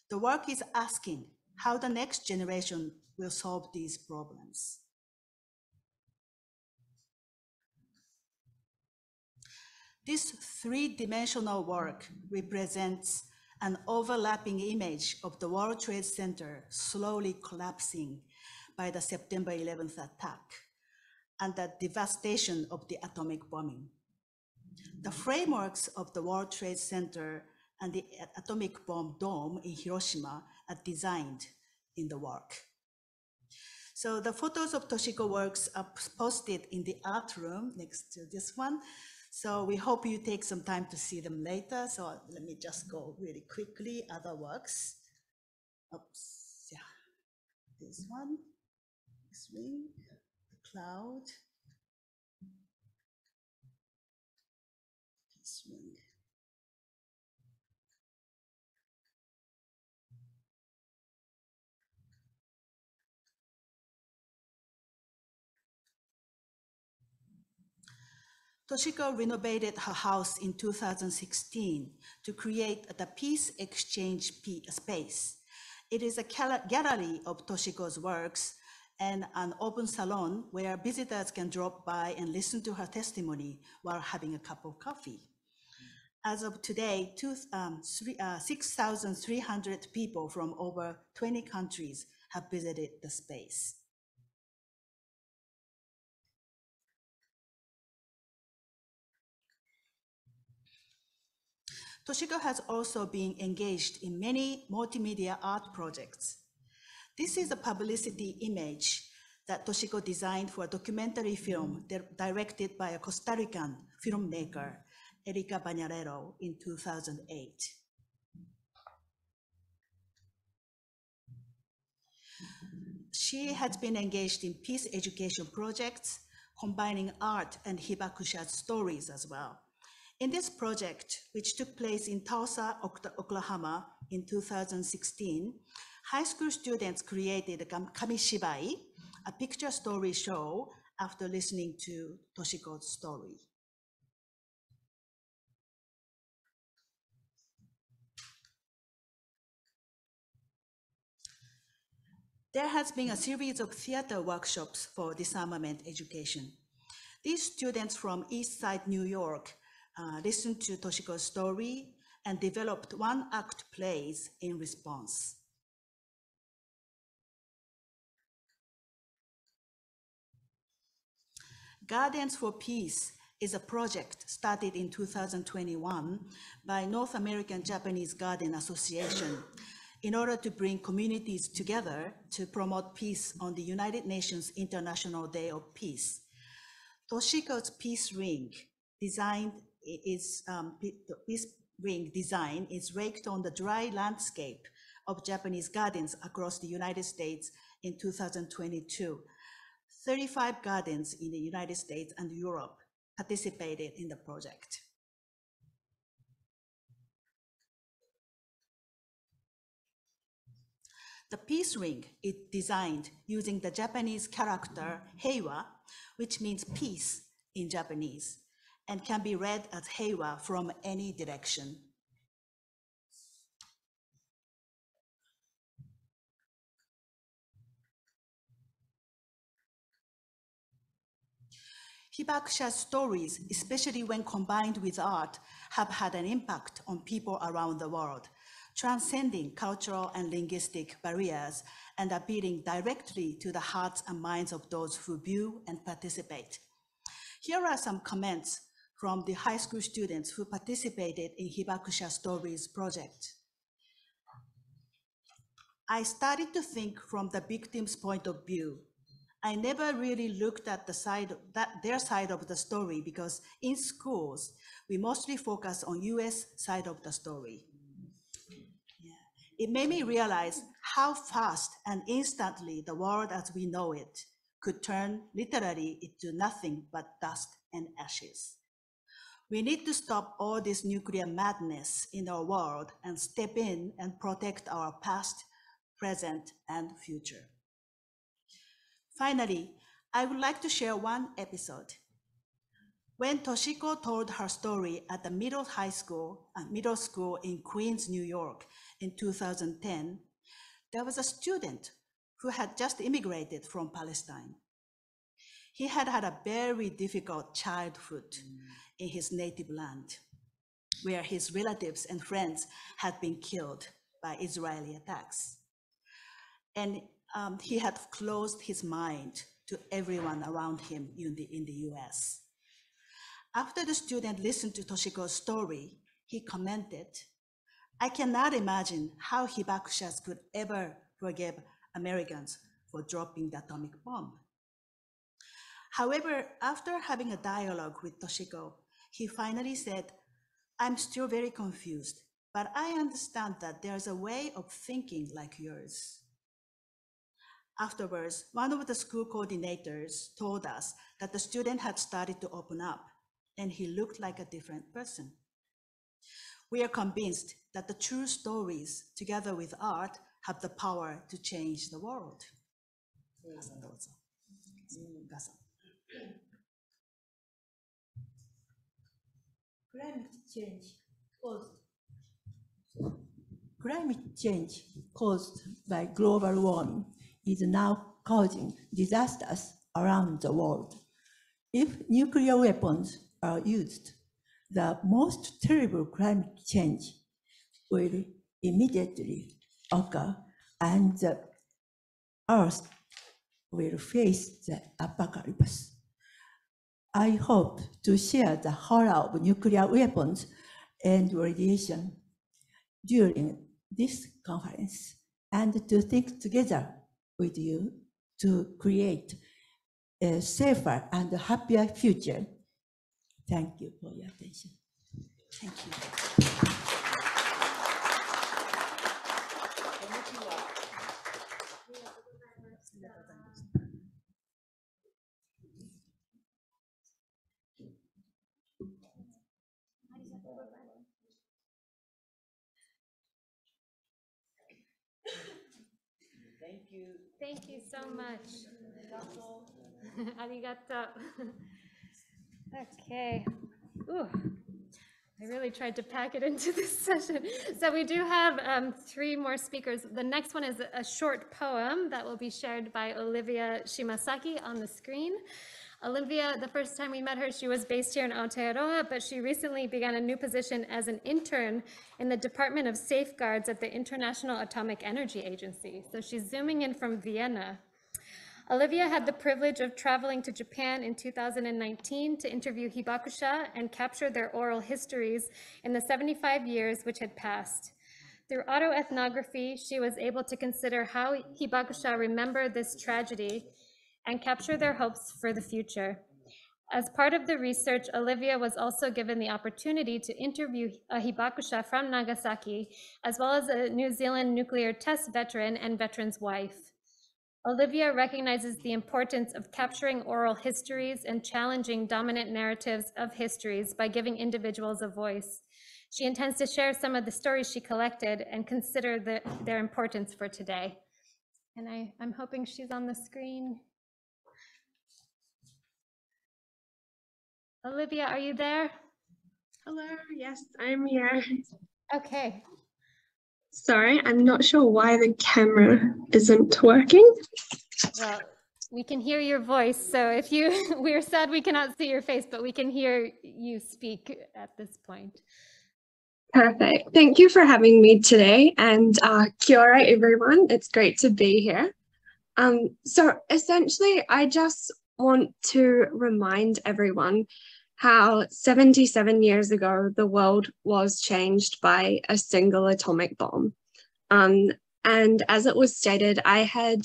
The work is asking how the next generation will solve these problems. This three-dimensional work represents an overlapping image of the World Trade Center slowly collapsing by the September 11th attack and the devastation of the atomic bombing. The frameworks of the World Trade Center and the atomic bomb dome in Hiroshima are designed in the work. So the photos of Toshiko works are posted in the art room next to this one. So we hope you take some time to see them later. So let me just go really quickly, other works. Oops, yeah. This one, this ring, the cloud, this ring. Toshiko renovated her house in 2016 to create the Peace Exchange space. It is a gallery of Toshiko's works and an open salon where visitors can drop by and listen to her testimony while having a cup of coffee. As of today, 6,300 people from over 20 countries have visited the space. Toshiko has also been engaged in many multimedia art projects. This is a publicity image that Toshiko designed for a documentary film directed by a Costa Rican filmmaker, Erika Bañarero, in 2008. She has been engaged in peace education projects, combining art and hibakusha stories as well. In this project, which took place in Tulsa, Oklahoma in 2016, high school students created a kamishibai, a picture story show, after listening to Toshiko's story. There has been a series of theater workshops for disarmament education. These students from East Side, New York, listened to Toshiko's story and developed one-act plays in response. Gardens for Peace is a project started in 2021 by North American Japanese Garden Association in order to bring communities together to promote peace on the United Nations International Day of Peace. Toshiko's peace ring design is raked on the dry landscape of Japanese gardens across the United States in 2022. 35 gardens in the United States and Europe participated in the project. The peace ring is designed using the Japanese character heiwa, which means peace in Japanese, and can be read as heiwa from any direction. Hibakusha's stories, especially when combined with art, have had an impact on people around the world, transcending cultural and linguistic barriers and appealing directly to the hearts and minds of those who view and participate. Here are some comments from the high school students who participated in Hibakusha Stories project. I started to think from the victim's point of view. I never really looked at their side of the story because in schools, we mostly focus on US side of the story. Yeah. It made me realize how fast and instantly the world as we know it could turn literally into nothing but dust and ashes. We need to stop all this nuclear madness in our world and step in and protect our past, present, and future. Finally, I would like to share one episode. When Toshiko told her story at the middle school in Queens, New York in 2010, there was a student who had just immigrated from Palestine. He had had a very difficult childhood in his native land, where his relatives and friends had been killed by Israeli attacks. And he had closed his mind to everyone around him in the US. After the student listened to Toshiko's story, he commented, "I cannot imagine how hibakushas could ever forgive Americans for dropping the atomic bomb." However, after having a dialogue with Toshiko, he finally said, "I'm still very confused, but I understand that there's a way of thinking like yours." Afterwards, one of the school coordinators told us that the student had started to open up, and he looked like a different person. We are convinced that the true stories, together with art, have the power to change the world. Climate change caused by global warming is now causing disasters around the world. If nuclear weapons are used, the most terrible climate change will immediately occur and the Earth will face the apocalypse. I hope to share the horror of nuclear weapons and radiation during this conference and to think together with you to create a safer and happier future. Thank you for your attention. Thank you. Thank you so much. Arigato. Okay. Ooh, I really tried to pack it into this session. So we do have 3 more speakers. The next one is a short poem that will be shared by Olivia Shimasaki on the screen. Olivia, the first time we met her, she was based here in Aotearoa, but she recently began a new position as an intern in the Department of Safeguards at the International Atomic Energy Agency. So she's zooming in from Vienna. Olivia had the privilege of traveling to Japan in 2019 to interview hibakusha and capture their oral histories in the 75 years which had passed. Through autoethnography, she was able to consider how hibakusha remember this tragedy and capture their hopes for the future. As part of the research, Olivia was also given the opportunity to interview a hibakusha from Nagasaki, as well as a New Zealand nuclear test veteran and veteran's wife. Olivia recognizes the importance of capturing oral histories and challenging dominant narratives of histories by giving individuals a voice. She intends to share some of the stories she collected and consider their importance for today. And I'm hoping she's on the screen. Olivia, are you there? Hello, yes, I'm here. Okay. Sorry, I'm not sure why the camera isn't working. Well, we can hear your voice, so if we're sad we cannot see your face, but we can hear you speak at this point. Perfect. Thank you for having me today, and kia ora everyone. It's great to be here. So essentially, I just want to remind everyone how 77 years ago, the world was changed by a single atomic bomb. And as it was stated, I had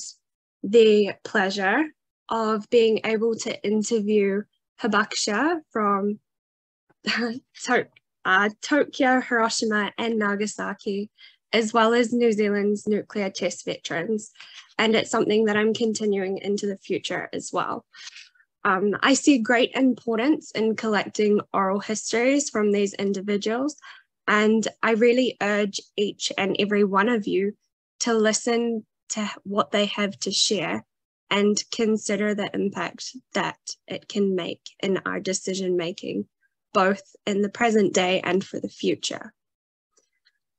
the pleasure of being able to interview hibakusha from Tokyo, Hiroshima, and Nagasaki, as well as New Zealand's nuclear test veterans, and it's something that I'm continuing into the future as well. I see great importance in collecting oral histories from these individuals, and I really urge each and every one of you to listen to what they have to share and consider the impact that it can make in our decision making, both in the present day and for the future.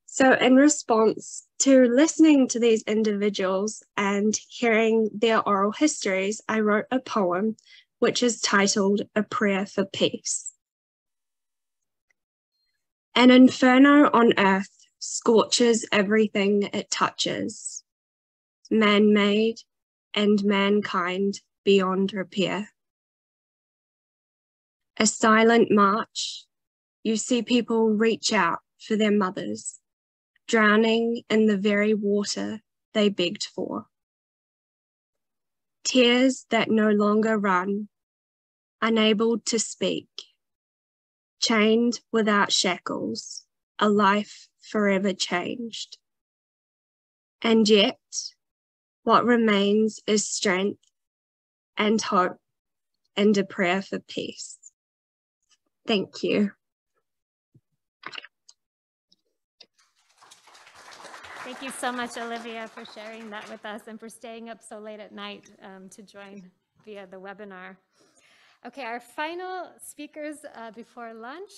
So in response to listening to these individuals and hearing their oral histories, I wrote a poem which is titled A Prayer for Peace. An inferno on earth scorches everything it touches, man-made and mankind beyond repair. A silent march, you see people reach out for their mothers, drowning in the very water they begged for. Tears that no longer run, unable to speak, chained without shackles, a life forever changed. And yet, what remains is strength and hope and a prayer for peace. Thank you. Thank you so much, Olivia, for sharing that with us and for staying up so late at night to join via the webinar. Okay, our final speakers before lunch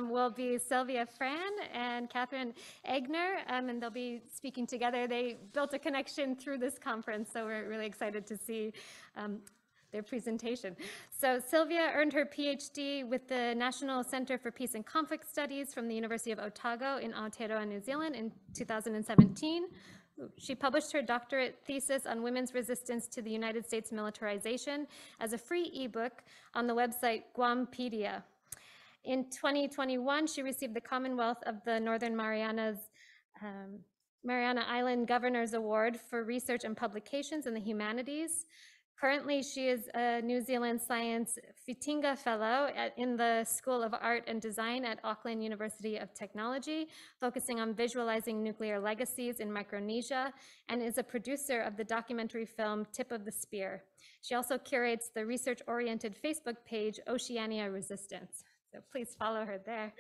will be Sylvia Frain and Katherine Aigner, and they'll be speaking together. They built a connection through this conference, so we're really excited to see their presentation. So Sylvia earned her PhD with the National Centre for Peace and Conflict Studies from the University of Otago in Aotearoa, New Zealand in 2017. She published her doctorate thesis on women's resistance to the United States militarization as a free ebook on the website Guampedia. In 2021, she received the Commonwealth of the Northern Mariana Island Governor's Award for Research and Publications in the Humanities. Currently, she is a New Zealand Science Whitinga Fellow in the School of Art and Design at Auckland University of Technology, focusing on visualizing nuclear legacies in Micronesia, and is a producer of the documentary film Tip of the Spear. She also curates the research-oriented Facebook page Oceania Resistance. So please follow her there.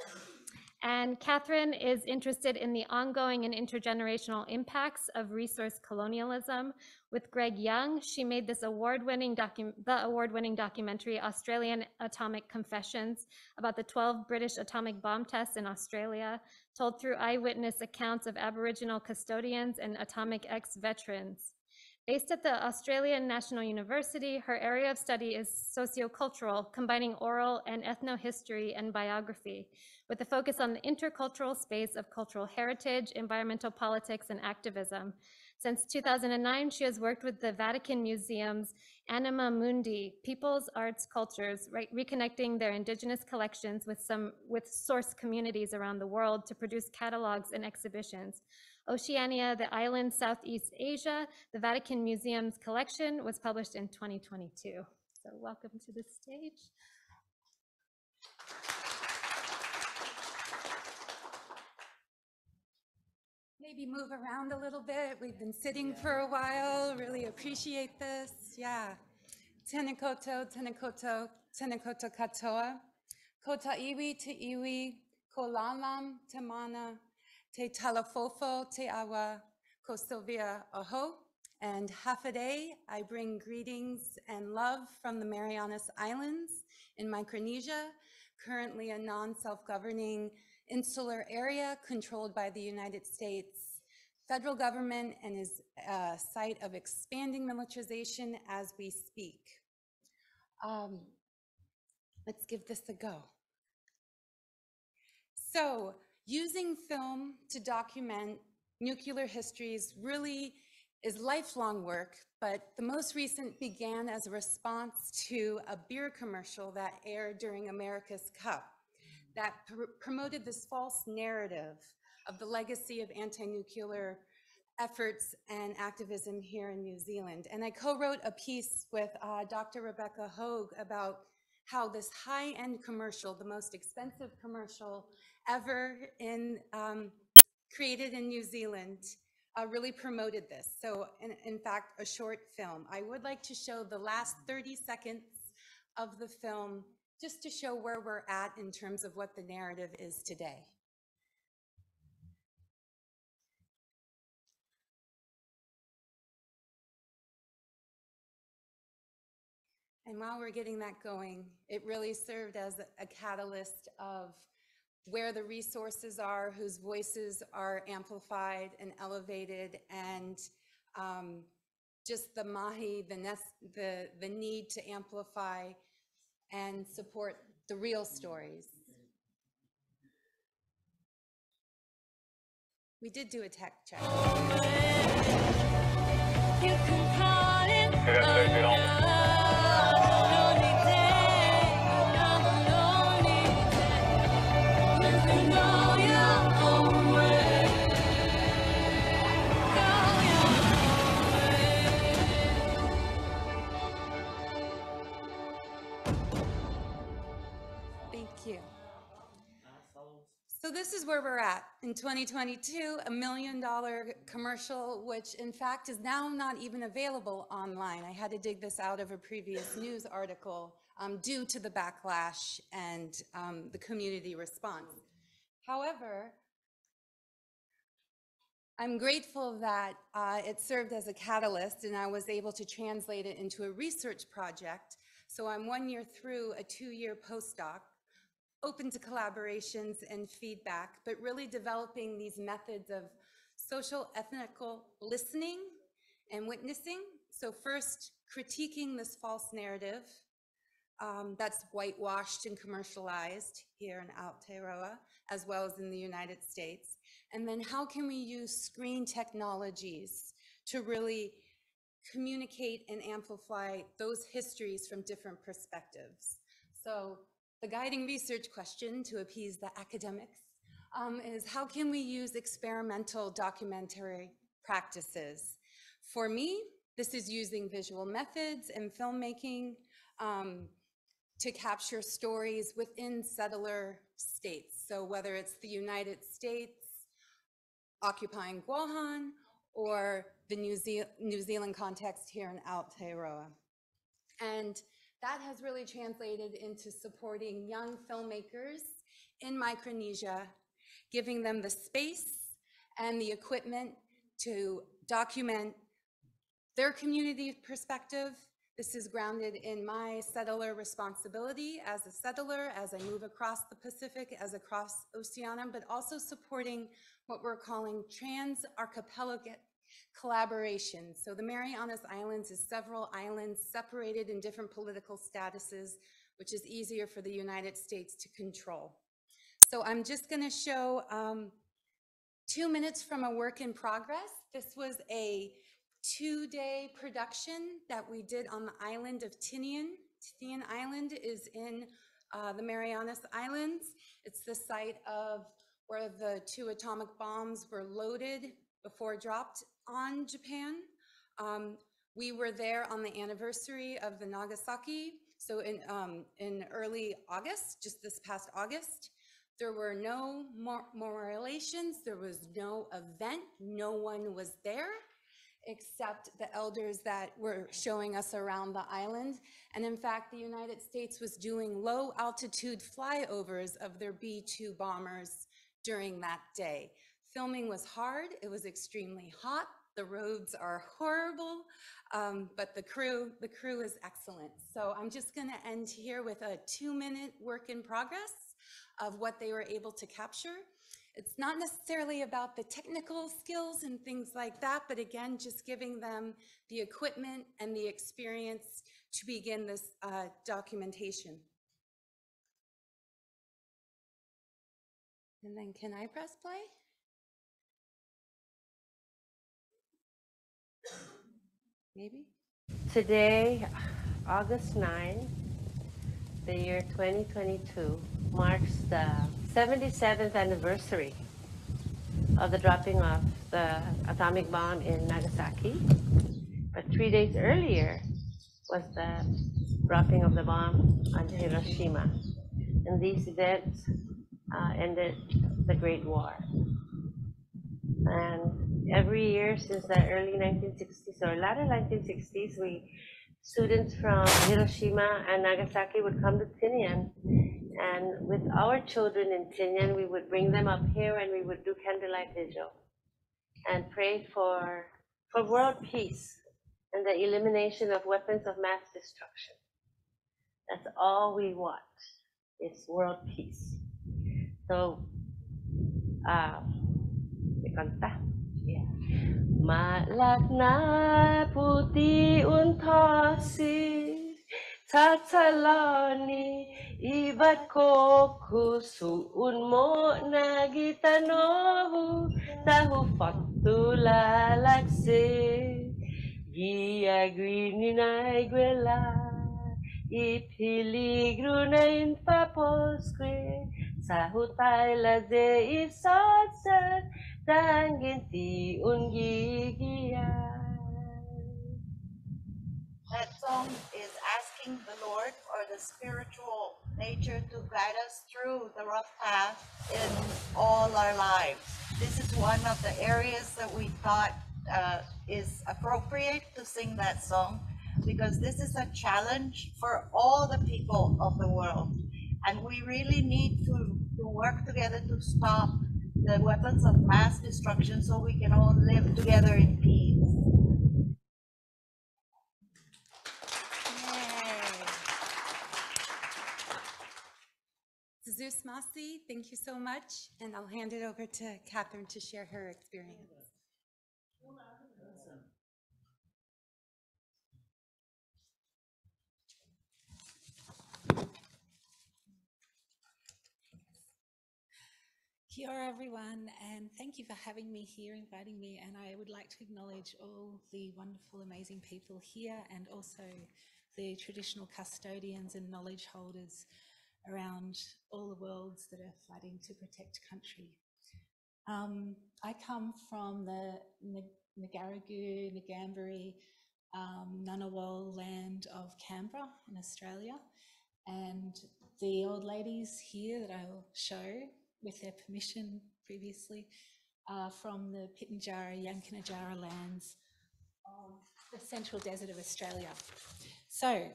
And Katherine is interested in the ongoing and intergenerational impacts of resource colonialism. With Greg Young, she made this award-winning documentary, Australian Atomic Confessions, about the 12 British atomic bomb tests in Australia, told through eyewitness accounts of Aboriginal custodians and Atomic ex-veterans. Based at the Australian National University, her area of study is sociocultural, combining oral and ethnohistory and biography, with a focus on the intercultural space of cultural heritage, environmental politics, and activism. Since 2009, she has worked with the Vatican Museum's Anima Mundi, People's Arts Cultures, reconnecting their indigenous collections with source communities around the world to produce catalogs and exhibitions. Oceania, the island Southeast Asia, the Vatican Museum's collection was published in 2022. So welcome to the stage. Maybe move around a little bit. We've been sitting for a while. Really appreciate this. Yeah. Tenekoto, tenekoto, tenekoto katoa. Kota iwi te iwi, ko lalam te mana, te talafofo te awa, ko Sylvia aho. And half a day, I bring greetings and love from the Marianas Islands in Micronesia, currently a non-self-governing insular area controlled by the United States federal government and is a site of expanding militarization as we speak. Let's give this a go. So, using film to document nuclear histories really is lifelong work, but the most recent began as a response to a beer commercial that aired during America's Cup that promoted this false narrative of the legacy of anti-nuclear efforts and activism here in New Zealand. And I co-wrote a piece with Dr. Rebecca Hogue about how this high-end commercial, the most expensive commercial ever in created in New Zealand, really promoted this. So in fact, a short film. I would like to show the last 30 seconds of the film just to show where we're at in terms of what the narrative is today. And while we're getting that going, it really served as a catalyst of where the resources are, whose voices are amplified and elevated, and just the mahi, the need to amplify and support the real stories. We did do a tech check. You can call it So this is where we're at in 2022, $1 million commercial, which in fact is now not even available online. I had to dig this out of a previous news article due to the backlash and the community response. However, I'm grateful that it served as a catalyst and I was able to translate it into a research project. So I'm 1 year through a 2-year postdoc, open to collaborations and feedback, but really developing these methods of social ethnical listening and witnessing. So first, critiquing this false narrative that's whitewashed and commercialized here in Aotearoa, as well as in the United States. And then how can we use screen technologies to really communicate and amplify those histories from different perspectives? So the guiding research question to appease the academics is how can we use experimental documentary practices? For me, this is using visual methods and filmmaking to capture stories within settler states. So whether it's the United States occupying Guahan or the New Zealand context here in Aotearoa. And that has really translated into supporting young filmmakers in Micronesia, giving them the space and the equipment to document their community perspective. This is grounded in my settler responsibility as a settler, as I move across the Pacific, as across Oceania, but also supporting what we're calling trans-archipelagic collaboration. So the Marianas Islands is several islands separated in different political statuses, which is easier for the United States to control. So I'm just going to show 2 minutes from a work in progress. This was a 2-day production that we did on the island of Tinian. Tinian Island is in the Marianas Islands. It's the site of where the 2 atomic bombs were loaded before dropped on Japan. We were there on the anniversary of the Nagasaki, so in early August, just this past August. There were no memorialations, there was no event, no one was there except the elders that were showing us around the island. And in fact, the United States was doing low altitude flyovers of their B-2 bombers during that day. Filming was hard, it was extremely hot, the roads are horrible, but the crew is excellent. So I'm just gonna end here with a 2-minute work in progress of what they were able to capture. It's not necessarily about the technical skills and things like that, but again, just giving them the equipment and the experience to begin this documentation. And then can I press play? Maybe? Today, August 9, the year 2022, marks the 77th anniversary of the dropping of the atomic bomb in Nagasaki. But 3 days earlier was the dropping of the bomb on Hiroshima. And these events ended the Great War. And every year since the early 1960s or latter 1960s, students from Hiroshima and Nagasaki would come to Tinian. And with our children in Tinian, we would bring them up here and we would do candlelight vigil and pray for world peace and the elimination of weapons of mass destruction. That's all we want, is world peace. So, yeah. Malakna puti untosi tataloni ibat ko kusu unmo nagitanohu tahu fatula lakse gia grinina iguela ipiligro in paposque sahutai la de isatsan danginti ungigia. That song is asking the Lord or the spiritual nature to guide us through the rough path in all our lives. This is one of the areas that we thought is appropriate to sing that song, because this is a challenge for all the people of the world. And we really need to work together to stop the weapons of mass destruction so we can all live together in peace. Zeus Masi, thank you so much. And I'll hand it over to Katherine to share her experience. Kia ora everyone, and thank you for having me here, inviting me, and I would like to acknowledge all the wonderful, amazing people here and also the traditional custodians and knowledge holders around all the worlds that are fighting to protect country. I come from the Ngaragu, Ngambri, Ngunnawal land of Canberra in Australia, and the old ladies here that I will show with their permission previously are from the Pitjantjatjara, Yankunytjatjara lands of the central desert of Australia. So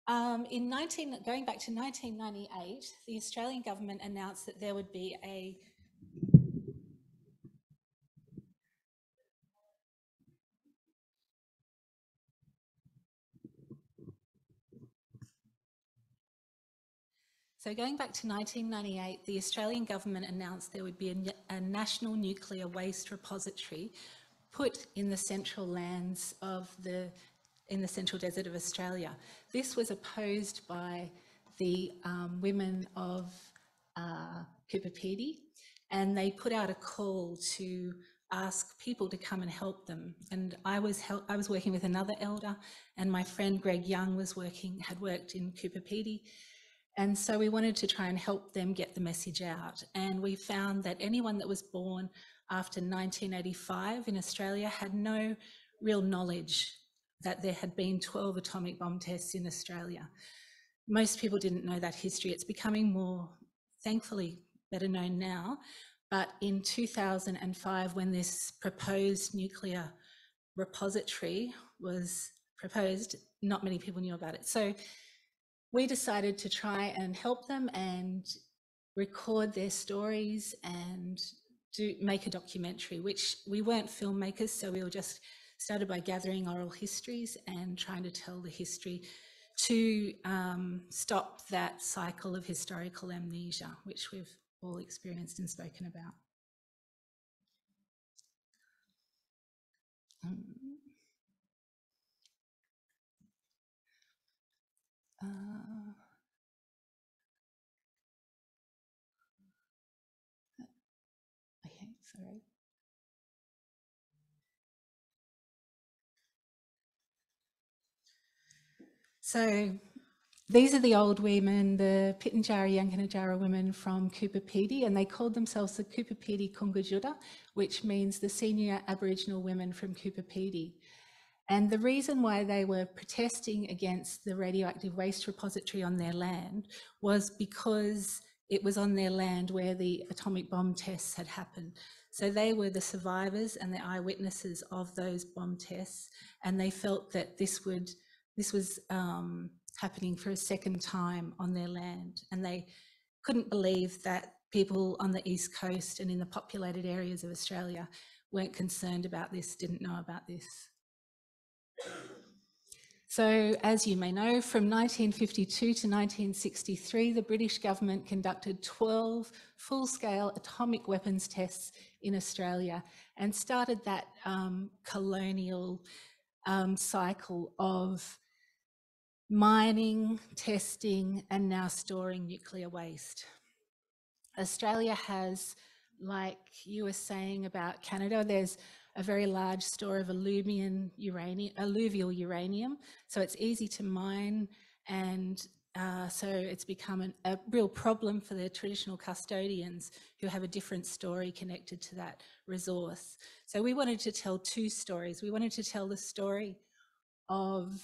going back to 1998, the Australian government announced that there would be a So going back to 1998, the Australian government announced there would be a national nuclear waste repository put in the central lands of in the central desert of Australia. This was opposed by the women of Kupapedi, and they put out a call to ask people to come and help them. And I was working with another elder, and my friend Greg Young had worked in Kupapedi. And so we wanted to try and help them get the message out. And we found that anyone that was born after 1985 in Australia had no real knowledge that there had been 12 atomic bomb tests in Australia. Most people didn't know that history. It's becoming more, thankfully, better known now. But in 2005, when this proposed nuclear repository was proposed, not many people knew about it. So we decided to try and help them and record their stories and make a documentary, which we weren't filmmakers, so we were just started by gathering oral histories and trying to tell the history to stop that cycle of historical amnesia, which we've all experienced and spoken about. Okay, sorry. So these are the old women, the Pitjantjatjara, Yankunytjatjara women from Kupapedi, and they called themselves the Kupapedi Kungajuda, which means the senior Aboriginal women from Kupapedi. And the reason why they were protesting against the radioactive waste repository on their land was because it was on their land where the atomic bomb tests had happened. So they were the survivors and the eyewitnesses of those bomb tests, and they felt that this was happening for a second time on their land, and they couldn't believe that people on the East Coast and in the populated areas of Australia weren't concerned about this, didn't know about this. So, as you may know, from 1952 to 1963, the British government conducted 12 full-scale atomic weapons tests in Australia and started that colonial cycle of mining, testing, and now storing nuclear waste. Australia has, like you were saying about Canada, there's a very large store of alluvial uranium, so it's easy to mine, and so it's become a real problem for the traditional custodians who have a different story connected to that resource. So we wanted to tell two stories. We wanted to tell the story of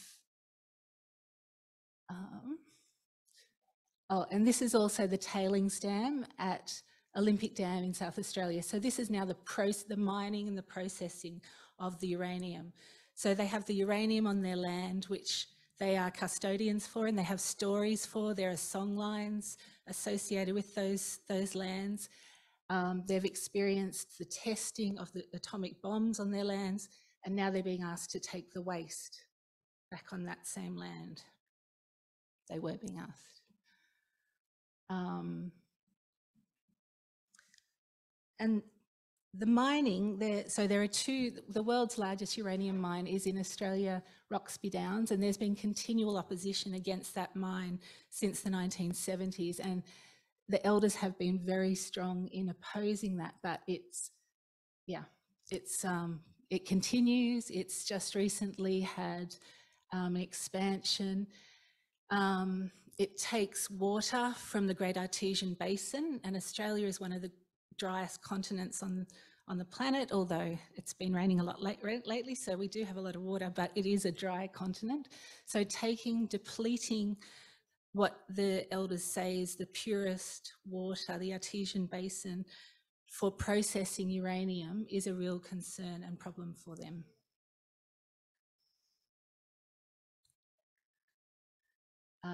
and this is also the tailings dam at Olympic Dam in South Australia. So this is now the mining and the processing of the uranium. So they have the uranium on their land, which they are custodians for, and they have stories for. There are songlines associated with those lands. They've experienced the testing of the atomic bombs on their lands, and now they're being asked to take the waste back on that same land. They were being asked. And the mining, so there are two, the world's largest uranium mine is in Australia, Roxby Downs, and there's been continual opposition against that mine since the 1970s, and the elders have been very strong in opposing that, but it continues. It's just recently had an expansion. It takes water from the Great Artesian Basin, and Australia is one of the driest continents on the planet, although it's been raining a lot lately, so we do have a lot of water, but it is a dry continent. So depleting what the elders say is the purest water, the Artesian Basin, for processing uranium is a real concern and problem for them.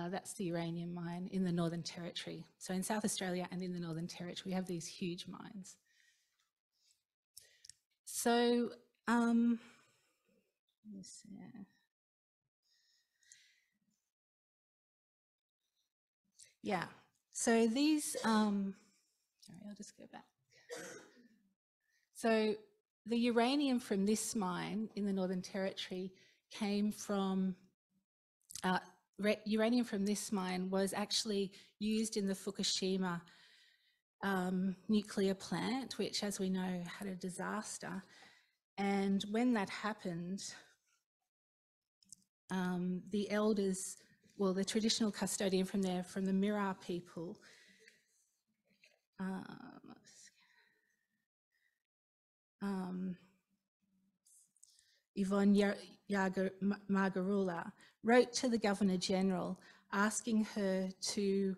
That's the uranium mine in the Northern Territory. So in South Australia and in the Northern Territory, we have these huge mines. So, yeah, so these, sorry, I'll just go back. So the uranium from this mine in the Northern Territory came from, uranium from this mine was actually used in the Fukushima nuclear plant, which, as we know, had a disaster. And when that happened, the elders, well, the traditional custodian from there, from the Mirarr people, Yvonne Margarula, wrote to the Governor-General asking her to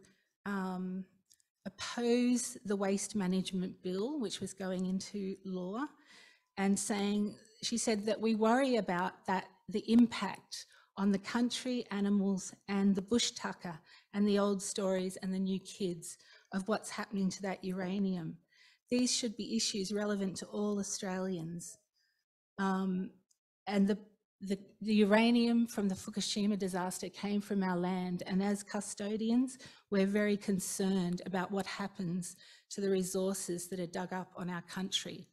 oppose the waste management bill, which was going into law, and she said that we worry about that, the impact on the country, animals, and the bush tucker, and the old stories and the new kids of what's happening to that uranium. These should be issues relevant to all Australians. And the uranium from the Fukushima disaster came from our land, and as custodians, we're very concerned about what happens to the resources that are dug up on our country.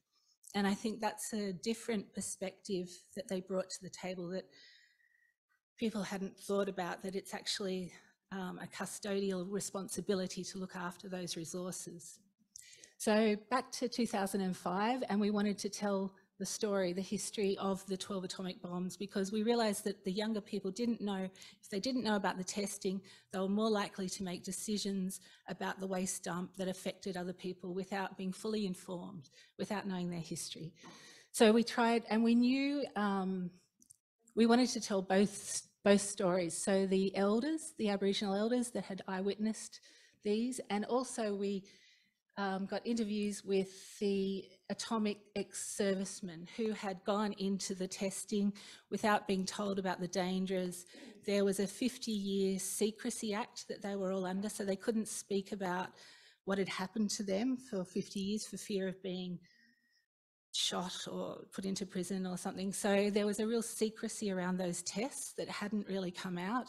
And I think that's a different perspective that they brought to the table that people hadn't thought about, that it's actually a custodial responsibility to look after those resources. So back to 2005, and we wanted to tell the story, the history of the 12 atomic bombs, because we realised that the younger people didn't know, if they didn't know about the testing, they were more likely to make decisions about the waste dump that affected other people without being fully informed, without knowing their history. So we tried, and we knew, we wanted to tell both stories. So the elders, the Aboriginal elders that had eyewitnessed these, and also we got interviews with the atomic ex-servicemen who had gone into the testing without being told about the dangers. There was a 50-year secrecy act that they were all under, so they couldn't speak about what had happened to them for 50 years for fear of being shot or put into prison or something. So there was a real secrecy around those tests that hadn't really come out.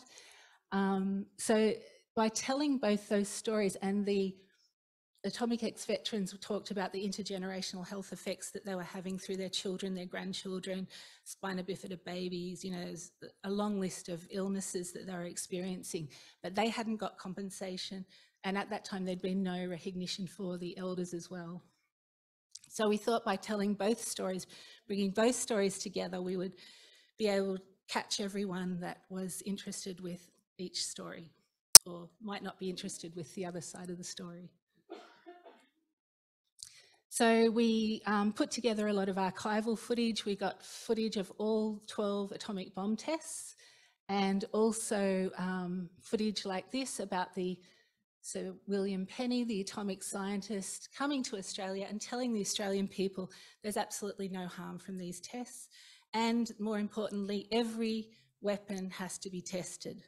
So by telling both those stories, and the atomic ex-veterans talked about the intergenerational health effects that they were having through their children, their grandchildren, spina bifida babies, you know, a long list of illnesses that they were experiencing, but they hadn't got compensation. And at that time, there'd been no recognition for the elders as well. So we thought by telling both stories, bringing both stories together, we would be able to catch everyone that was interested with each story, or might not be interested with the other side of the story. So we put together a lot of archival footage. We got footage of all 12 atomic bomb tests, and also footage like this about Sir William Penny, the atomic scientist, coming to Australia and telling the Australian people there's absolutely no harm from these tests. And more importantly, every weapon has to be tested.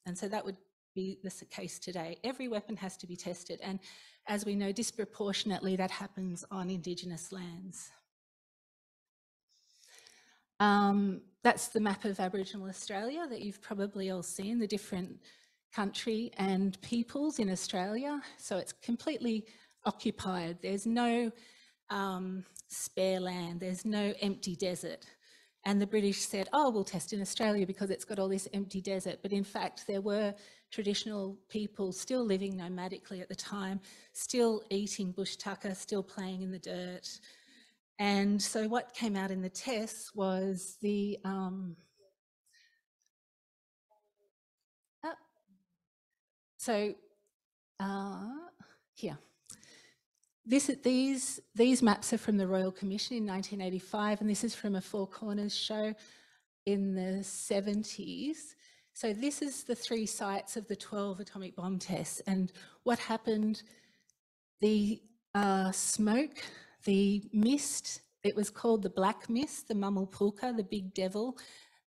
And so that would be the case today. Every weapon has to be tested. And as we know, disproportionately that happens on Indigenous lands. That's the map of Aboriginal Australia that you've probably all seen, the different country and peoples in Australia. So it's completely occupied. There's no spare land, there's no empty desert. And the British said, oh, we'll test in Australia because it's got all this empty desert. But in fact, there were traditional people still living nomadically at the time, still eating bush tucker, still playing in the dirt. And so what came out in the tests was the here. These maps are from the Royal Commission in 1985, and this is from a Four Corners show in the 70s. So this is the 3 sites of the 12 atomic bomb tests. And what happened, the smoke, the mist, it was called the black mist, the Mamulpulka, the big devil,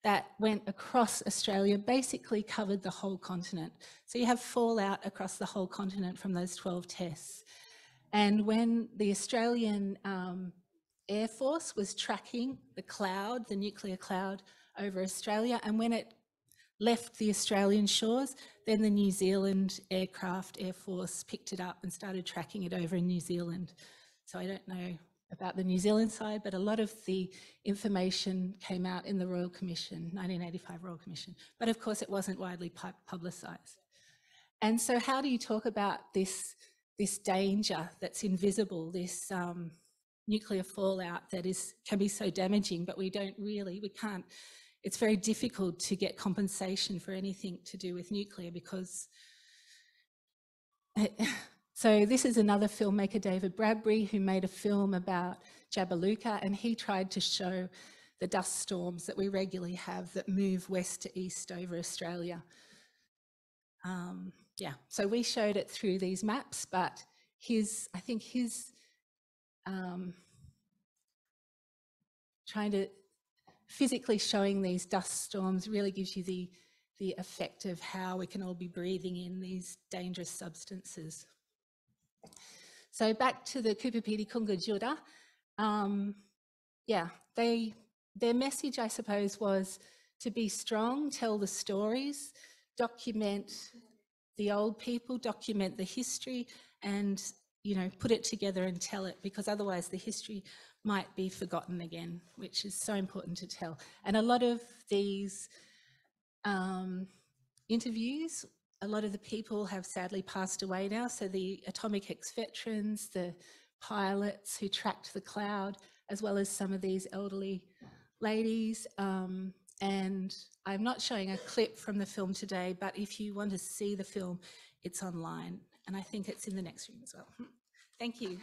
that went across Australia, basically covered the whole continent. So you have fallout across the whole continent from those 12 tests. And when the Australian Air Force was tracking the cloud, the nuclear cloud over Australia, and when it left the Australian shores, then the New Zealand aircraft Air Force picked it up and started tracking it over in New Zealand. So I don't know about the New Zealand side, but a lot of the information came out in the Royal Commission, 1985 Royal Commission. But of course it wasn't widely publicised. And so how do you talk about this danger that's invisible, this nuclear fallout that can be so damaging, but we can't, it's very difficult to get compensation for anything to do with nuclear because, so this is another filmmaker, David Bradbury, who made a film about Jabiluka, and he tried to show the dust storms that we regularly have that move west to east over Australia. Yeah, so we showed it through these maps, but I think his trying to physically showing these dust storms really gives you the effect of how we can all be breathing in these dangerous substances. So back to the Kupapiti Kunga Jura, yeah, their message, I suppose, was to be strong, tell the stories, document the old people, document the history, and put it together and tell it, because otherwise the history might be forgotten again, which is so important to tell. And a lot of these interviews, a lot of the people have sadly passed away now. So the atomic ex-veterans, the pilots who tracked the cloud, as well as some of these elderly ladies. And I'm not showing a clip from the film today, but if you want to see the film, it's online. And I think it's in the next room as well. Thank you.